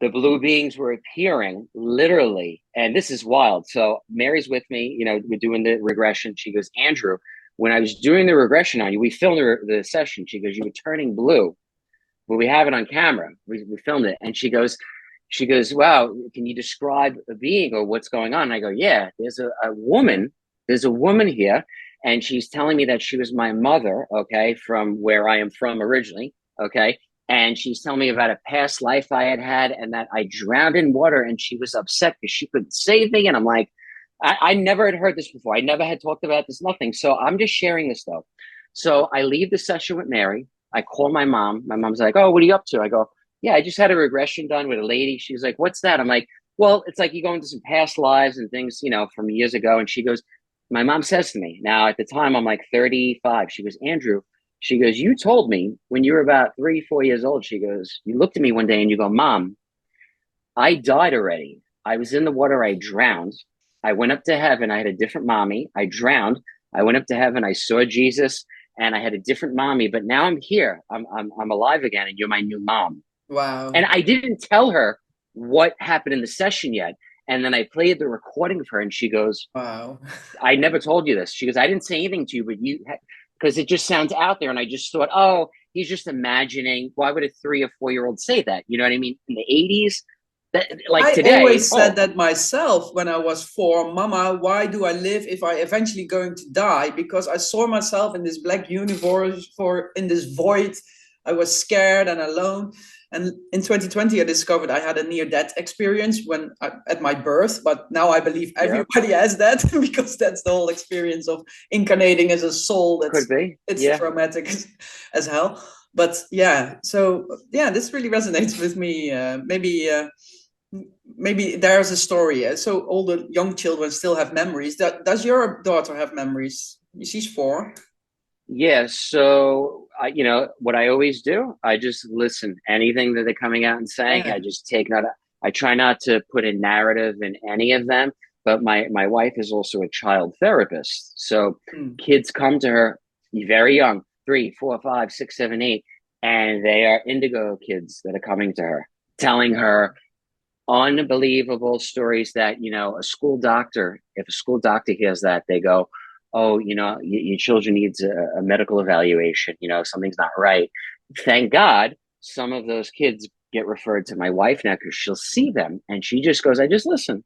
S2: the blue beings were appearing literally. And this is wild. So Mary's with me, we're doing the regression. She goes, Andrew, when I was doing the regression on you, we filmed the session. She goes, you were turning blue, but we have it on camera. We filmed it. And she goes, wow, can you describe a being or what's going on? And I go, yeah, there's a woman here. And she's telling me that she was my mother, okay, from where I am from originally, okay. And she's telling me about a past life I had and that I drowned in water, and she was upset because she couldn't save me. And I'm like, I never had heard this before. I never had talked about this, nothing. So I'm just sharing this though. So I leave the session with Mary. I call my mom. My mom's like, oh, what are you up to? I go, yeah, I just had a regression done with a lady. She's like, what's that? I'm like, well, it's like you go into some past lives and things, from years ago. And she goes, my mom says to me, now at the time I'm like 35. She goes, Andrew, she goes, you told me when you were about 3, 4 years old. She goes, you looked at me one day and you go, Mom, I died already. I was in the water. I drowned. I went up to heaven. I had a different mommy. I drowned. I went up to heaven. I saw Jesus, and I had a different mommy. But now I'm here. I'm alive again, and you're my new mom.
S1: Wow.
S2: And I didn't tell her what happened in the session yet. And then I played the recording of her, and she goes,
S1: Wow.
S2: I never told you this. She goes, I didn't say anything to you, but because it just sounds out there. And I just thought, oh, he's just imagining. Why would a 3 or 4 year old say that? You know what I mean? In the 80s, like
S1: I
S2: today,
S1: always said
S2: oh,
S1: that myself when I was 4. Mama, why do I live if I eventually going to die? Because I saw myself in this black universe, in this void. I was scared and alone. And in 2020, I discovered I had a near-death experience at my birth. But now I believe
S2: yeah,
S1: everybody has that because that's the whole experience of incarnating as a soul.
S2: could be.
S1: It's
S2: Yeah.
S1: traumatic as hell. But yeah, so yeah, this really resonates with me. Maybe there's a story. So all the young children still have memories. Does your daughter have memories? She's 4.
S2: Yeah. So, what I always do, I just listen. Anything that they're coming out and saying,
S1: Yeah.
S2: I just take note. I try not to put a narrative in any of them, but my wife is also a child therapist. So
S1: Hmm.
S2: kids come to her very young, 3, 4, 5, 6, 7, 8, and they are indigo kids that are coming to her, telling her unbelievable stories that, if a school doctor hears that, they go, oh, your children needs a medical evaluation, something's not right. Thank God some of those kids get referred to my wife now, because she'll see them and she just goes, I just listen,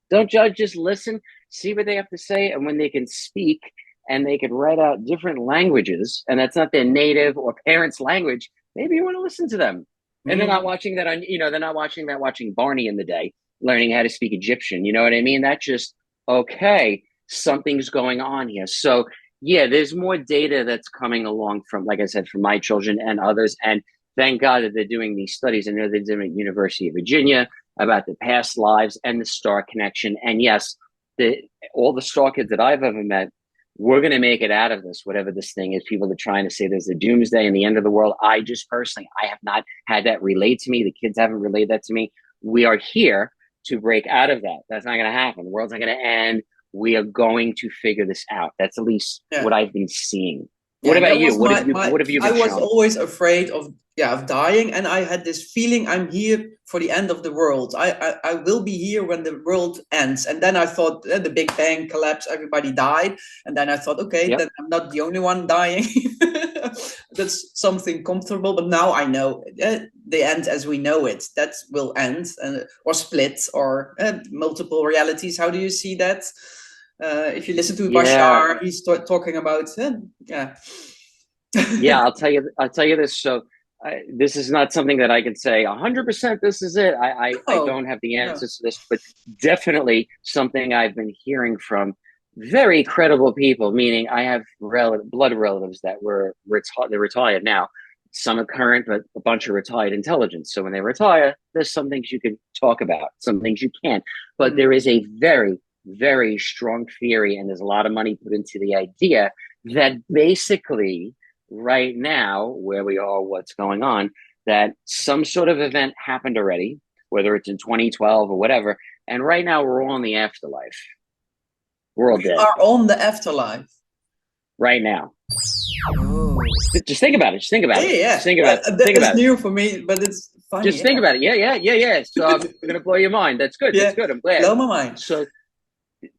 S2: don't judge, just listen, see what they have to say. And when they can speak and they can write out different languages, and that's not their native or parents' language, maybe you want to listen to them. And they're not
S1: Mm.
S2: watching that on, they're not watching Barney in the day, learning how to speak Egyptian. You know what I mean? That just, okay, something's going on here. So yeah, there's more data that's coming along from, like I said, from my children and others. And thank God that they're doing these studies. I know they're doing at University of Virginia about the past lives and the star connection. And yes, all the star kids that I've ever met, we're going to make it out of this, whatever this thing is. People are trying to say there's a doomsday and the end of the world. I just personally, I have not had that relayed to me. The kids haven't relayed that to me. We are here to break out of that. That's not going to happen. The world's not going to end. We are going to figure this out. That's at least
S1: Yeah.
S2: what I've been seeing. What
S1: Yeah,
S2: about
S1: that
S2: you?
S1: was
S2: What have you
S1: I
S2: been
S1: was
S2: shown?
S1: always afraid of dying, and I had this feeling I'm here for the end of the world. I will be here when the world ends. And then I thought the Big Bang collapsed, everybody died, and then I thought, okay,
S2: Yep.
S1: then I'm not the only one dying. That's something comfortable. But now I know the end as we know it, that will end, or split, or multiple realities. How do you see that? If you listen to
S2: Yeah.
S1: Bashar, he's talking about yeah.
S2: Yeah. I'll tell you this. So this is not something that I can say 100%. This is it. I
S1: Oh,
S2: don't have the
S1: no.
S2: answers to this, but definitely something I've been hearing from very credible people. Meaning, I have blood relatives that were they're retired now. Some are current, but a bunch of retired intelligence. So when they retire, there's some things you can talk about, some things you can't. But
S1: Mm.
S2: there is a very strong theory, and there's a lot of money put into the idea that basically right now, where we are, what's going on, that some sort of event happened already, whether it's in 2012 or whatever. And right now, we're all in the afterlife. We're all
S1: We
S2: dead
S1: are on the afterlife.
S2: right now.
S1: Oh.
S2: Just think about it. Just think about
S1: Yeah,
S2: it.
S1: yeah.
S2: Just think about it.
S1: That
S2: Think
S1: is
S2: about it.
S1: new for me, but it's funny.
S2: Just think
S1: Yeah.
S2: about it. Yeah. So I'm going to blow your mind. That's good.
S1: Yeah.
S2: That's good. I'm glad.
S1: Blow my mind.
S2: So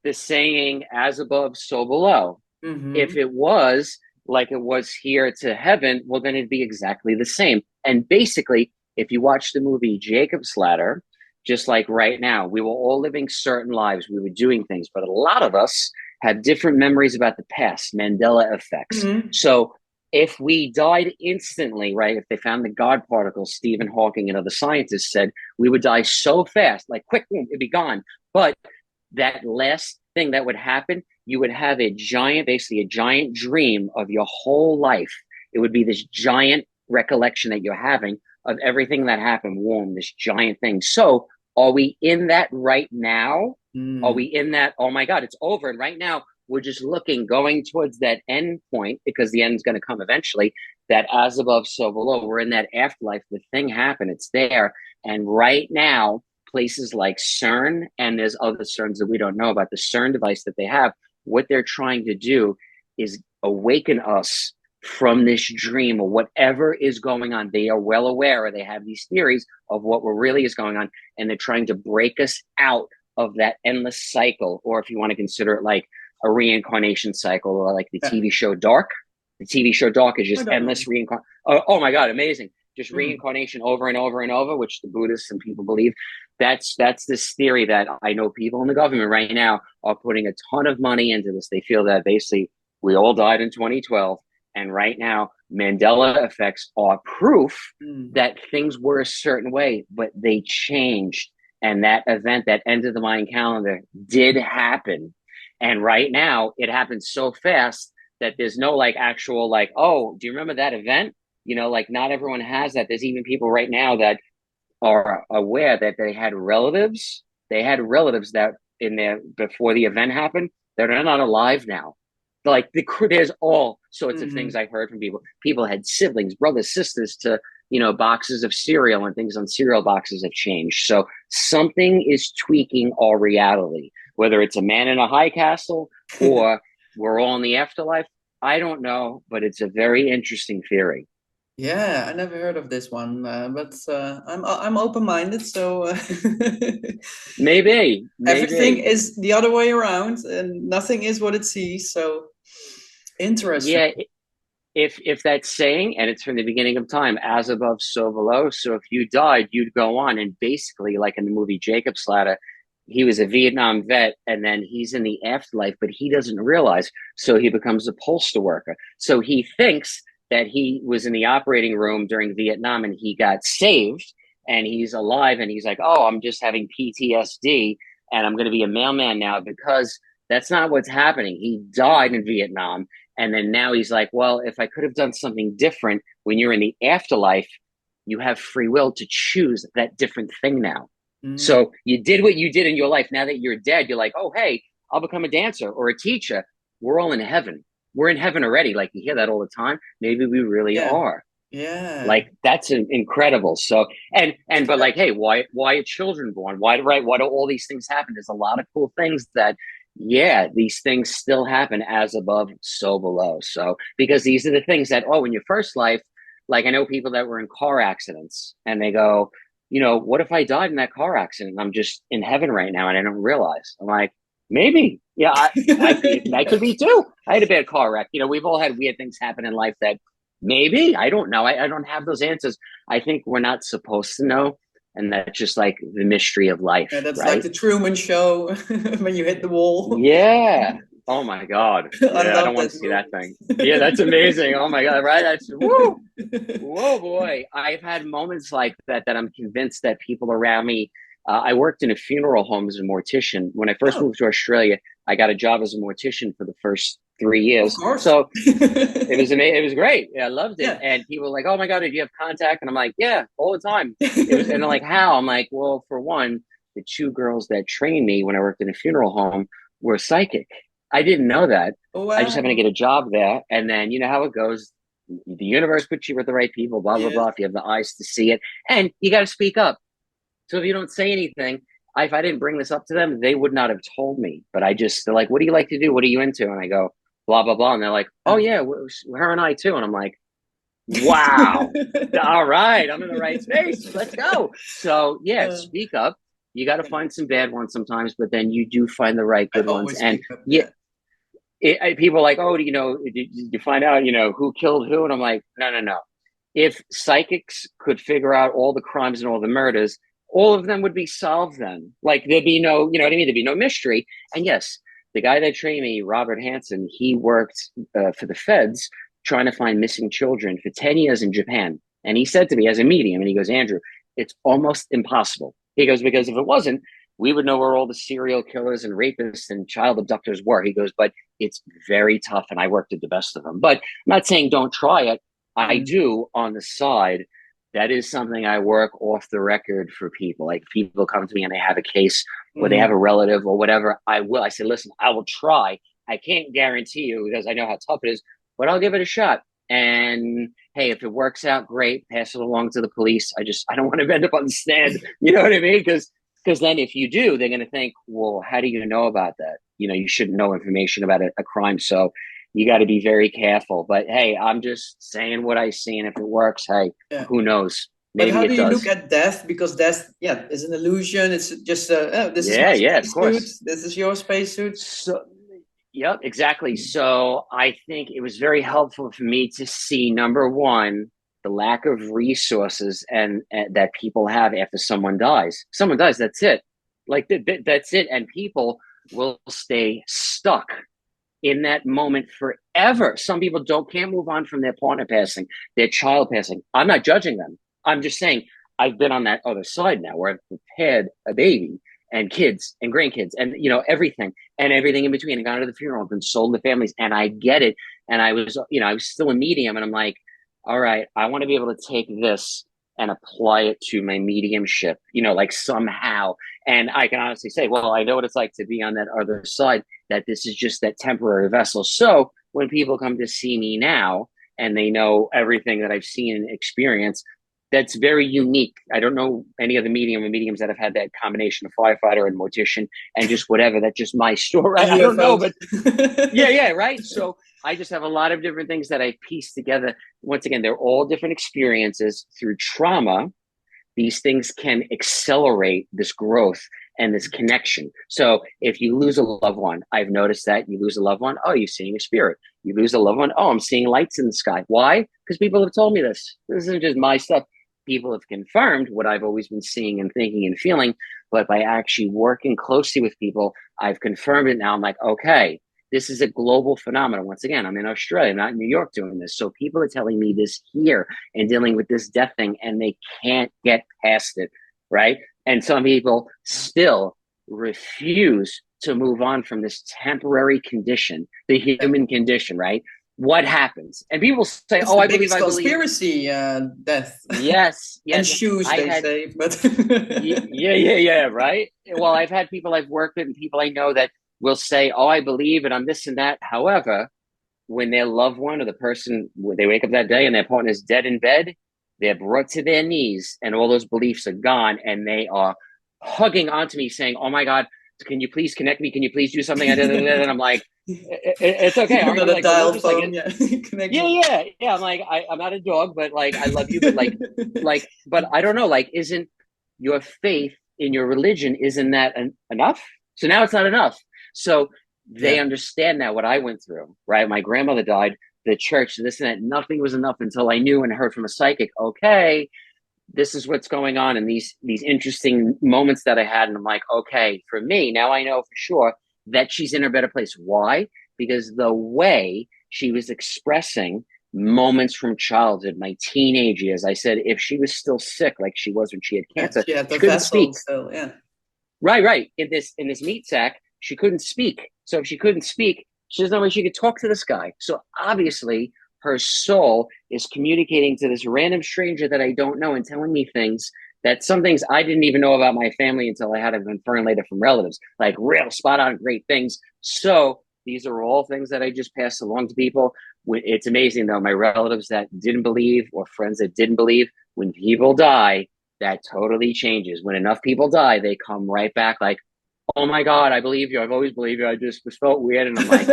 S2: the saying, as above, so below. If
S1: Mm-hmm.
S2: it was like it was here to heaven, well, then it'd be exactly the same. And basically, if you watch the movie Jacob's Ladder, just like right now, we were all living certain lives. We were doing things, but a lot of us have different memories about the past, Mandela effects.
S1: Mm-hmm.
S2: So if we died instantly, right, if they found the God particles, Stephen Hawking and other scientists said we would die so fast, like quick, boom, it'd be gone. But that last thing that would happen, you would have basically a giant dream of your whole life. It would be this giant recollection that you're having of everything that happened. Whoa, this giant thing. So are we in that right now? Are we
S1: Mm.
S2: in that? Oh my God, it's over. And right now, we're just going towards that end point because the end's going to come eventually. That as above, so below. We're in that afterlife. The thing happened. It's there. And right now, places like CERN, and there's other CERNs that we don't know about, the CERN device that they have, what they're trying to do is awaken us from this dream or whatever is going on. They are well aware, or they have these theories of what really is going on, and they're trying to break us out of that endless cycle, or if you want to consider it like a reincarnation cycle, or like the
S1: Yeah.
S2: TV show Dark. The TV show Dark is
S1: I
S2: just
S1: don't know.
S2: endless reincarnation. Oh my God, amazing. Just
S1: Mm.
S2: reincarnation over and over and over, which the Buddhists and people believe. That's this theory that I know people in the government right now are putting a ton of money into this. They feel that basically we all died in 2012, and right now Mandela effects are proof
S1: Mm.
S2: that things were a certain way, but they changed, and that event, that end of the Mayan calendar, did happen. And right now, it happens so fast that there's no like actual like, oh, do you remember that event? Like not everyone has that. There's even people right now that are aware that they had relatives. They had relatives that in there before the event happened. They're not alive now. Like there's all sorts of things
S1: Mm-hmm.
S2: I've heard from people. People had siblings, brothers, sisters to boxes of cereal, and things on cereal boxes have changed. So something is tweaking our reality, whether it's a man in a high castle or we're all in the afterlife. I don't know, but it's a very interesting theory.
S1: Yeah, I never heard of this one, but I'm open-minded, so everything
S2: Maybe.
S1: is the other way around, and nothing is what it seems. So interesting.
S2: Yeah, if that's saying, and it's from the beginning of time, as above, so below. So if you died, you'd go on, and basically, like in the movie Jacob's Ladder, he was a Vietnam vet, and then he's in the afterlife, but he doesn't realize. So he becomes a postal worker. So he thinks that he was in the operating room during Vietnam, and he got saved, and he's alive, and he's like, "Oh, I'm just having PTSD, and I'm going to be a mailman now," because that's not what's happening. He died in Vietnam, and then now he's like, well, if I could have done something different when you're in the afterlife, you have free will to choose that different thing now.
S1: Mm,
S2: So you did what you did in your life. Now that you're dead, you're like, oh, hey, I'll become a dancer or a teacher. We're all in heaven. We're in heaven already. Like you hear that all the time. Maybe we really
S1: yeah,
S2: are.
S1: yeah.
S2: Like that's incredible. So but like, hey, why are children born? Why do all these things happen? There's a lot of cool things that yeah, these things still happen as above, so below. So because these are the things that in your first life, like I know people that were in car accidents and they go, what if I died in that car accident? I'm just in heaven right now and I don't realize. I'm like, maybe. Yeah, I
S1: Yeah.
S2: could be too. I had a bad car wreck. We've all had weird things happen in life that maybe I don't know. I don't have those answers. I think we're not supposed to know. And that's just like the mystery of
S1: Yeah,
S2: life,
S1: that's like
S2: right?
S1: the Truman Show when you hit the wall.
S2: Yeah. Oh my God.
S3: I
S2: Yeah, I
S3: love
S2: don't want
S3: that
S2: to see that thing.
S3: movie.
S2: Yeah, that's amazing. Oh my God, right? That's woo. Whoa, boy. I've had moments like that that I'm convinced that people around me. I worked in a funeral home as a mortician. When I first
S3: Oh,
S2: moved to Australia, I got a job as a mortician for the first three
S3: of
S2: years.
S3: course.
S2: So it was amazing. It was great. Yeah, I loved it.
S3: Yeah.
S2: And people were like, "Oh my God, did you have contact?" And I'm like, "Yeah, all the time." It was, and they're like, "How?" I'm like, "Well, for one, the two girls that trained me when I worked in a funeral home were psychic. I didn't know that. I just happened to
S3: Wow.
S2: get a job there, and then you know how it goes. The universe puts you with the right people. Blah blah
S3: Yes.
S2: blah. If you have the eyes to see it, and you got to speak up. So if you don't say anything, if I didn't bring this up to them, they would not have told me. But they're like, "What do you like to do? What are you into?" And I go, "Blah blah blah," and they're like, "Oh
S3: Uh,
S2: yeah, her and I too." And I'm like, "Wow, all right, I'm in the right space. Let's go." So yeah,
S3: uh,
S2: speak up. You got to
S3: yeah.
S2: find some bad ones sometimes, but then you do find the right
S3: I
S2: good ones.
S3: always
S2: And
S3: speak up.
S2: yeah,
S3: Yeah.
S2: people are like, "Oh, did you find out, who killed who?" And I'm like, no, no, no. If psychics could figure out all the crimes and all the murders, all of them would be solved then. Like there'd be no, you know what I mean? There'd be no mystery. And yes, the guy that trained me, Robert Hansen, he worked for the feds trying to find missing children for 10 years in Japan. And he said to me as a medium, and he goes, "Andrew, it's almost impossible." He goes, "Because if it wasn't, we would know where all the serial killers and rapists and child abductors were." He goes, "But it's very tough, and I worked at the best of them." But I'm not saying don't try it. I
S3: Mm.
S2: do on the side. That is something I work off the record for people. Like people come to me and they have a case where they have
S3: Mm.
S2: a relative or whatever. I say, "Listen, I will try. I can't guarantee you because I know how tough it is, but I'll give it a shot." And hey, if it works out, great. Pass it along to the police. I don't want to end up on the stand. You know what I mean? Because then if you do, they're going to think, "Well, how do you know about that? You shouldn't know information about a crime." So you got to be very careful. But hey, I'm just saying what I see, and if it works, hey,
S3: Yeah.
S2: who knows?
S3: But
S2: Maybe
S3: how do
S2: it
S3: you look
S2: does.
S3: at death? Because death, yeah, is an illusion. It's just, oh, this is my
S2: Yeah, yeah, of
S3: spacesuit.
S2: course.
S3: This is your spacesuit.
S2: So, yep, exactly. So I think it was very helpful for me to see number one, the lack of resources and that people have after someone dies. Someone dies, that's it. Like that's it, and people will stay stuck in that moment forever. Some people can't move on from their partner passing, their child passing. I'm not judging them. I'm just saying I've been on that other side now where I've prepared a baby and kids and grandkids and everything and everything in between and gone to the funeral and sold the families. And I get it. And I was still a medium and I'm like, all right, I want to be able to take this and apply it to my mediumship, like somehow. And I can honestly say, well, I know what it's like to be on that other side, that this is just that temporary vessel. So when people come to see me now and they know everything that I've seen and experienced, that's very unique. I don't know any other medium or mediums that have had that combination of firefighter and mortician and just whatever. That's just my story.
S3: And
S2: I don't know,
S3: UFOs.
S2: but yeah, yeah, right. So I just have a lot of different things that I piece together. Once again, they're all different experiences through trauma. These things can accelerate this growth and this connection. So if you lose a loved one, I've noticed that you lose a loved one, oh, you're seeing a spirit. You lose a loved one, oh, I'm seeing lights in the sky. Why? Because people have told me this. This isn't just my stuff. People have confirmed what I've always been seeing and thinking and feeling. But by actually working closely with people, I've confirmed it now. I'm like, okay, this is a global phenomenon. Once again, I'm in Australia, I'm not in New York doing this. So people are telling me this here and dealing with this death thing, and they can't get past it, right? And some people still refuse to move on from this temporary condition, the
S3: Yeah.
S2: human condition, right? What happens? And people say,
S3: It's
S2: "Oh,
S3: the
S2: I believe,
S3: biggest
S2: I believe."
S3: conspiracy, death.
S2: Yes,
S3: And
S2: yes.
S3: shoes,
S2: I
S3: they
S2: had
S3: say, but
S2: yeah, yeah, yeah, right. Well, I've had people I've worked with and people I know that will say, "Oh, I believe and I'm this and that." However, when their loved one or the person, when they wake up that day and their partner is dead in bed, they're brought to their knees and all those beliefs are gone and they are hugging onto me saying, "Oh my God, can you please connect me? Can you please do something?" And I'm like, It's okay.
S3: you're
S2: I'm
S3: not a
S2: like, but we'll
S3: dial
S2: just like
S3: phone,
S2: it.
S3: yeah. Connect
S2: Yeah,
S3: me.
S2: yeah, yeah. I'm like, I'm not a dog, but like, I love you, but but I don't know, like, isn't your faith in your religion, isn't that enough? So now it's not enough. So they
S3: Yeah.
S2: understand now what I went through, right? My grandmother died, the church, this and that, nothing was enough until I knew and heard from a psychic, okay, this is what's going on and these interesting moments that I had. And I'm like, okay, for me, now I know for sure that she's in a better place. Why? because the way she was expressing moments from childhood, my teenage years, I said, if she was still sick, like she was when she had cancer,
S3: She had the
S2: she couldn't
S3: vessel
S2: speak.
S3: still, yeah.
S2: Right. In this meat sack, she couldn't speak. So if she couldn't speak, there's no way she could talk to this guy. So obviously her soul is communicating to this random stranger that I don't know and telling me things that some things I didn't even know about my family until I had to confirm later from relatives, like real spot on great things. So these are all things that I just pass along to people. It's amazing though, my relatives that didn't believe or friends that didn't believe, when people die, that totally changes. When enough people die, they come right back like, oh my God, I believe you. I've always believed you. I just was felt weird. And I'm like,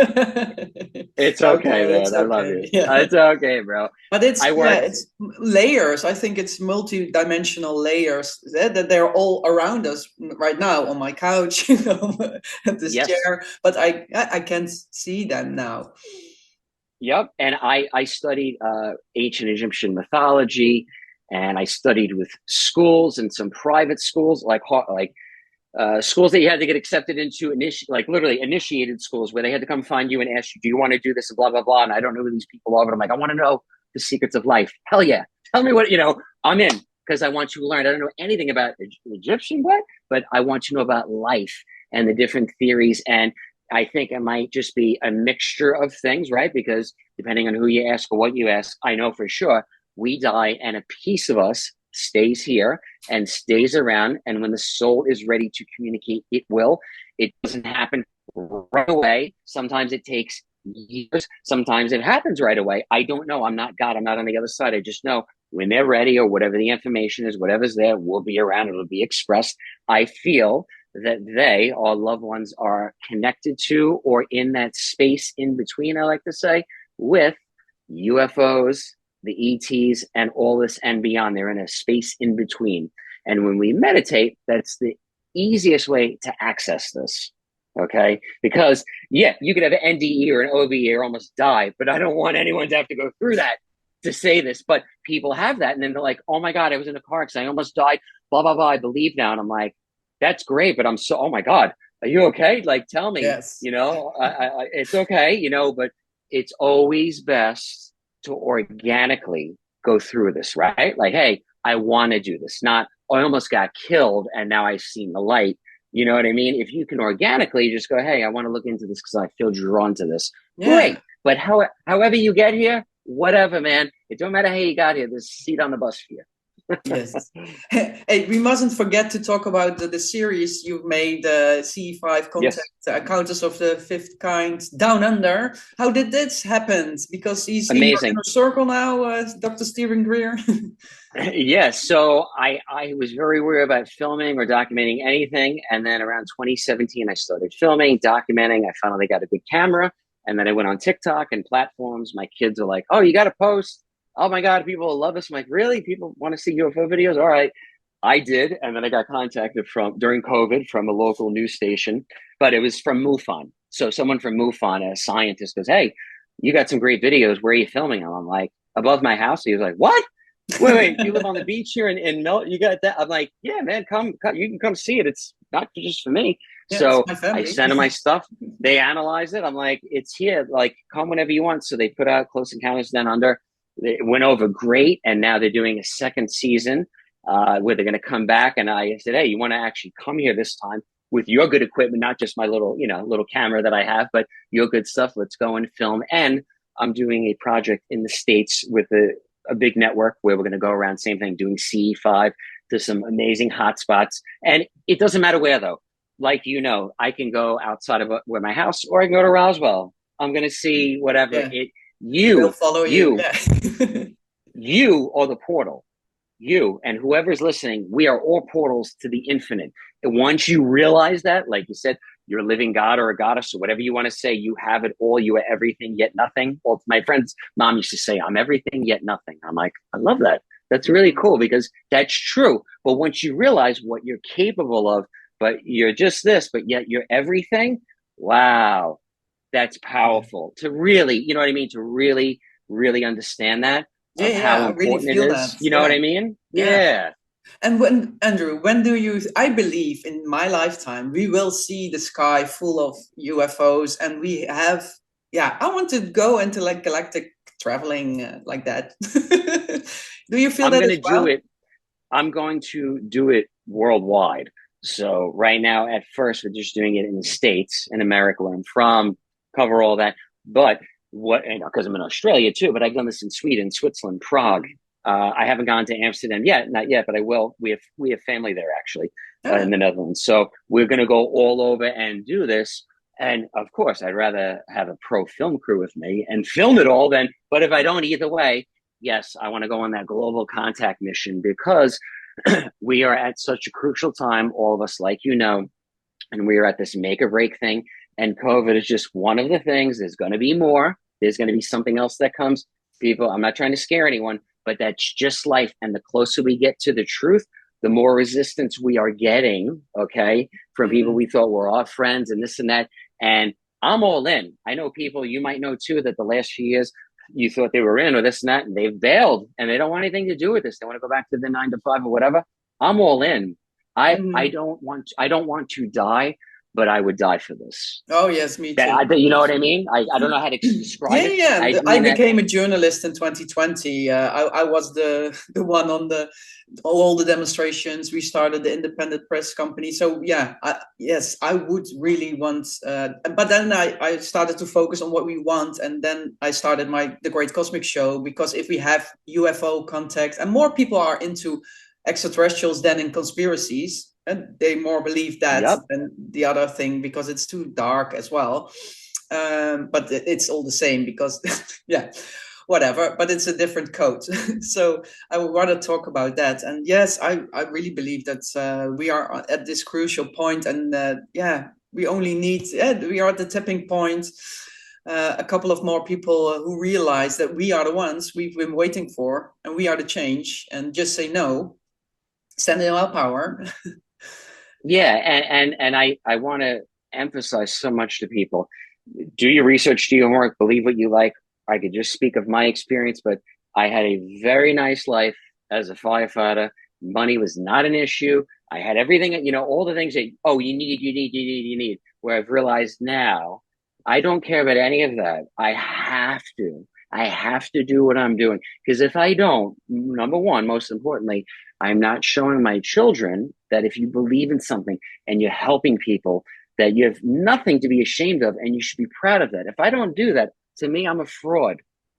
S2: it's okay, man.
S3: It's
S2: I love
S3: okay.
S2: you.
S3: Yeah.
S2: It's okay, bro.
S3: But it's
S2: I worked.
S3: it's layers. I think it's multi-dimensional layers that they're all around us right now on my couch, at this chair. But I can't see them now.
S2: Yep. And I studied ancient Egyptian mythology, and I studied with schools and some private schools, like schools that you had to get accepted into, like literally initiated schools where they had to come find you and ask you, do you want to do this and blah, blah, blah. And I don't know who these people are, but I'm like, I want to know the secrets of life. Hell yeah. Tell me what, I'm in, because I want you to learn. I don't know anything about Egyptian but I want to know about life and the different theories. And I think it might just be a mixture of things, right? Because depending on who you ask or what you ask, I know for sure we die and a piece of us stays here and stays around. And when the soul is ready to communicate, it will. It doesn't happen right away. Sometimes it takes years. Sometimes it happens right away. I don't know. I'm not God. I'm not on the other side. I just know when they're ready, or whatever the information is, whatever's there will be around. It'll be expressed. I feel that they, our loved ones, are connected to or in that space in between, I like to say, with UFOs, the ETs, and all this and beyond. They're in a space in between. And when we meditate, that's the easiest way to access this. Okay? Because, yeah, you could have an NDE or an OBE or almost die, but I don't want anyone to have to go through that to say this. But people have that, and then they're like, oh my God, I was in a car accident, I almost died, blah, blah, blah, I believe now. And I'm like, that's great, but oh my God, are you okay? Like, tell me,
S3: yes.
S2: It's okay, but it's always best to organically go through this, right? Like, hey, I want to do this, not, I almost got killed and now I've seen the light. You know what I mean? If you can organically just go, hey, I want to look into this because I feel drawn to this. Yeah. Great. But however you get here, whatever, man, it don't matter how you got here. There's a seat on the bus for you.
S3: Yes. Hey, we mustn't forget to talk about the series you've made, CE5 Contact, Encounters of the Fifth Kind, Down Under. How did this happen? Because he's amazing. In your circle now, Dr. Stephen Greer.
S2: Yes. So I was very worried about filming or documenting anything. And then around 2017, I started filming, documenting. I finally got a good camera. And then I went on TikTok and platforms. My kids are like, oh, you got to post. Oh my God, people will love this. I'm like, really? People want to see UFO videos? All right. I did. And then I got contacted during COVID from a local news station, but it was from MUFON. So someone from MUFON, a scientist, goes, hey, you got some great videos. Where are you filming them? I'm like, above my house. He was like, what? Wait, you live on the beach here in Melt? You got that? I'm like, yeah, man, come. You can come see it. It's not just for me. Yeah, so I sent them my stuff. They analyze it. I'm like, it's here. Like, come whenever you want. So they put out Close Encounters Down Under. It went over great, and now they're doing a second season where they're going to come back. And I said, hey, you want to actually come here this time with your good equipment, not just my little camera that I have, but your good stuff. Let's go and film. And I'm doing a project in the States with a big network where we're going to go around, same thing, doing CE5 to some amazing hotspots. And it doesn't matter where, though. Like, I can go outside of where my house, or I can go to Roswell. I'm going to see whatever
S3: They'll follow you.
S2: You are the portal. You and whoever's listening, we are all portals to the infinite. And once you realize that, like you said, you're a living God or a goddess or whatever you want to say, you have it all. You are everything yet nothing. Well, my friend's mom used to say, I'm everything yet nothing. I'm like, I love that. That's really cool, because that's true. But once you realize what you're capable of, but you're just this, but yet you're everything. Wow. That's powerful to really, you know what I mean? To really, really understand that. How important really it is. That. You know what I mean? Yeah.
S3: And Andrew, I believe in my lifetime, we will see the sky full of UFOs, and we have yeah, I want to go into like galactic traveling like that. Do you feel
S2: I'm
S3: that
S2: going
S3: as
S2: to do
S3: well?
S2: it. I'm going to do it worldwide. So right now, at first, we're just doing it in the States, in America, where I'm from, cover all that. But what, you know, because I'm in Australia too, but I've done this in Sweden, Switzerland, Prague. I haven't gone to Amsterdam yet, not yet, but I will. We have family there actually in
S3: Ah,
S2: the Netherlands, so we're going to go all over and do this. And of course, I'd rather have a pro film crew with me and film it all than. But if I don't, either way, yes, I want to go on that global contact mission because we are at such a crucial time, all of us, like you know, and we are at this make or break thing. And COVID is just one of the things. There's going to be more. There's going to be something else that comes. People, I'm not trying to scare anyone, but that's just life. And the closer we get to the truth, the more resistance we are getting, okay, from people
S3: mm,
S2: we thought were our friends and this and that. And I'm all in. I know people you might know too that the last few years you thought they were in or this and that, and they've bailed and they don't want anything to do with this. They want to go back to the 9 to 5 or whatever. I'm all in. I
S3: mm.
S2: don't want to die, but I would die for this.
S3: Oh yes, me too.
S2: That you know what I mean? I don't know how to
S3: Yeah,
S2: describe it.
S3: yeah.
S2: I
S3: I
S2: mean that.
S3: became a journalist in 2020. I was the one on the all the demonstrations. We started the independent press company. So yeah, yes, I would really want. But then I started to focus on what we want, and then I started the Great Cosmic Show because if we have UFO contact and more people are into extraterrestrials than in conspiracies, and they more believe that
S2: Yep.
S3: than the other thing because it's too dark as well. But it's all the same because yeah, whatever, but it's a different code. So I would rather talk about that. And yes, I really believe that we are at this crucial point, and yeah, we only need, yeah, we are at the tipping point. A couple of more people who realize that we are the ones we've been waiting for, and we are the change, and just say no, stand in our power.
S2: Yeah, and I want to emphasize so much to people. Do your research, do your homework, believe what you like. I could just speak of my experience, but I had a very nice life as a firefighter. Money was not an issue. I had everything, you know, all the things that, oh, you need. Where I've realized now, I don't care about any of that. I have to do what I'm doing. Because if I don't, number one, most importantly, I'm not showing my children that if you believe in something and you're helping people, that you have nothing to be ashamed of and you should be proud of that. If I don't do that, to me, I'm a fraud.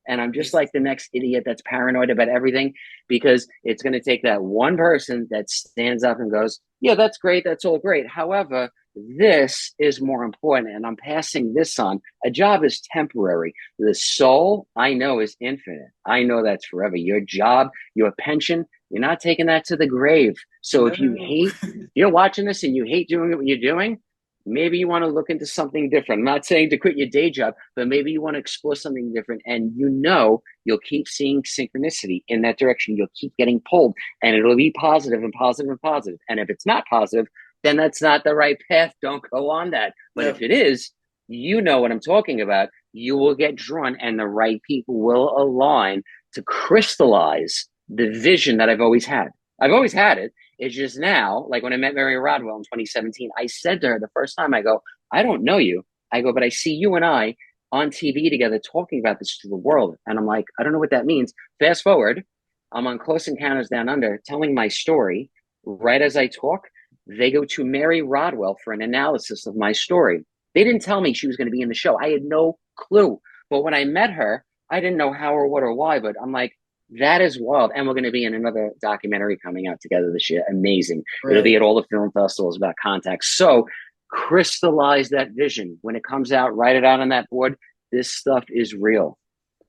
S2: And I'm just like the next idiot that's paranoid about everything because it's going to take that one person that stands up and goes, yeah, that's great. That's all great. However, this is more important. And I'm passing this on. A job is temporary. The soul, I know, is infinite. I know that's forever. Your job, your pension, you're not taking that to the grave. So if you
S3: No.
S2: hate, you're watching this and you hate doing what you're doing, maybe you want to look into something different. I'm not saying to quit your day job, but maybe you want to explore something different. And you know, you'll keep seeing synchronicity in that direction. You'll keep getting pulled and it'll be positive and positive and positive. And if it's not positive, then that's not the right path. Don't go on that. But
S3: No.
S2: if it is, you know what I'm talking about. You will get drawn and the right people will align to crystallize the vision that I've always had. I've always had it. It's just now, like when I met Mary Rodwell in 2017, I said to her the first time, I go, I don't know you. I go, but I see you and I on TV together talking about this to the world. And I'm like, I don't know what that means. Fast forward, I'm on Close Encounters Down Under telling my story. Right as I talk, they go to Mary Rodwell for an analysis of my story. They didn't tell me she was going to be in the show. I had no clue. But when I met her, I didn't know how or what or why, but I'm like, that is wild. And we're going to be in another documentary coming out together this year. Amazing. It'll be
S3: Right.
S2: at all the film festivals about contact. So crystallize that vision. When it comes out, write it out on that board. This stuff is real.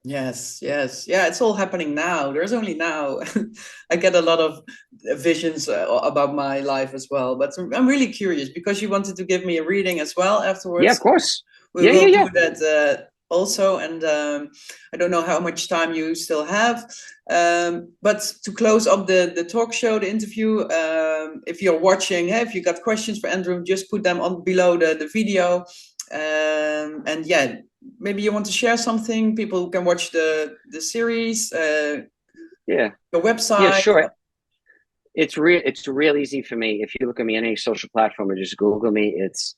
S3: Yes, yes. Yeah, it's all happening now. There's only now. I get a lot of visions about my life as well. But I'm really curious because you wanted to give me a reading as well
S2: Yeah, of
S3: afterwards.
S2: course.
S3: We
S2: Yeah,
S3: will
S2: yeah, yeah.
S3: do that also. And I don't know how much time you still have. But to close up the talk show, the interview, if you're watching, if you got questions for Andrew, just put them on below the video. And yeah, maybe you want to share something. People can watch the series,
S2: Yeah.
S3: your
S2: Yeah,
S3: website.
S2: sure. It's real easy for me. If you look at me on any social platform or just Google me, it's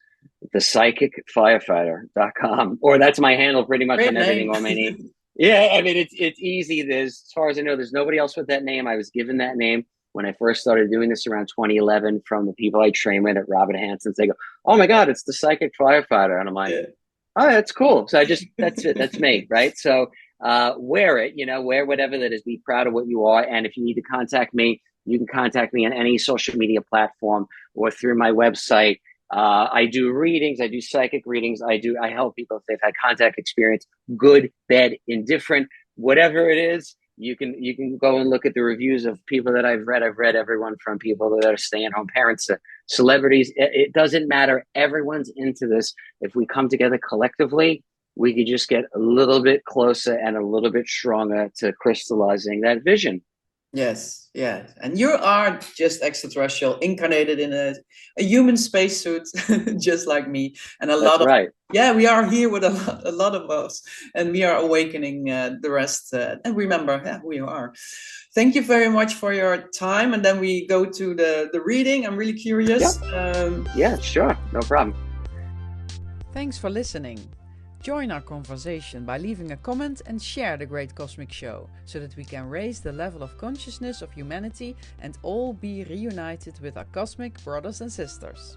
S2: thepsychicfirefighter.com, or that's my handle pretty much
S3: Great
S2: on everything
S3: name.
S2: on my name. Yeah, I mean it's easy. There's, as far as I know, there's nobody else with that name. I was given that name when I first started doing this around 2011 from the people I train with at Robert Hansen's. They go, "Oh my God, it's the Psychic Firefighter," and I'm like,
S3: Yeah.
S2: "Oh, that's cool." So that's it. That's me, right? So wear it, wear whatever that is. Be proud of what you are, and if you need to contact me, you can contact me on any social media platform or through my website. I do readings. I do psychic readings. I help people if they've had contact experience, good, bad, indifferent, whatever it is. You can go and look at the reviews of people that I've read. I've read everyone from people that are stay-at-home parents to celebrities. It doesn't matter. Everyone's into this. If we come together collectively, we could just get a little bit closer and a little bit stronger to crystallizing that vision.
S3: Yes, yeah. And you are just extraterrestrial, incarnated in a human spacesuit, just like me. And
S2: That's right.
S3: Yeah, we are here with a lot of us, and we are awakening the rest. And remember who you are. Thank you very much for your time. And then we go to the reading. I'm really curious.
S2: Yep. Yeah, sure. No problem.
S1: Thanks for listening. Join our conversation by leaving a comment and share the Great Cosmic Show, so that we can raise the level of consciousness of humanity and all be reunited with our cosmic brothers and sisters.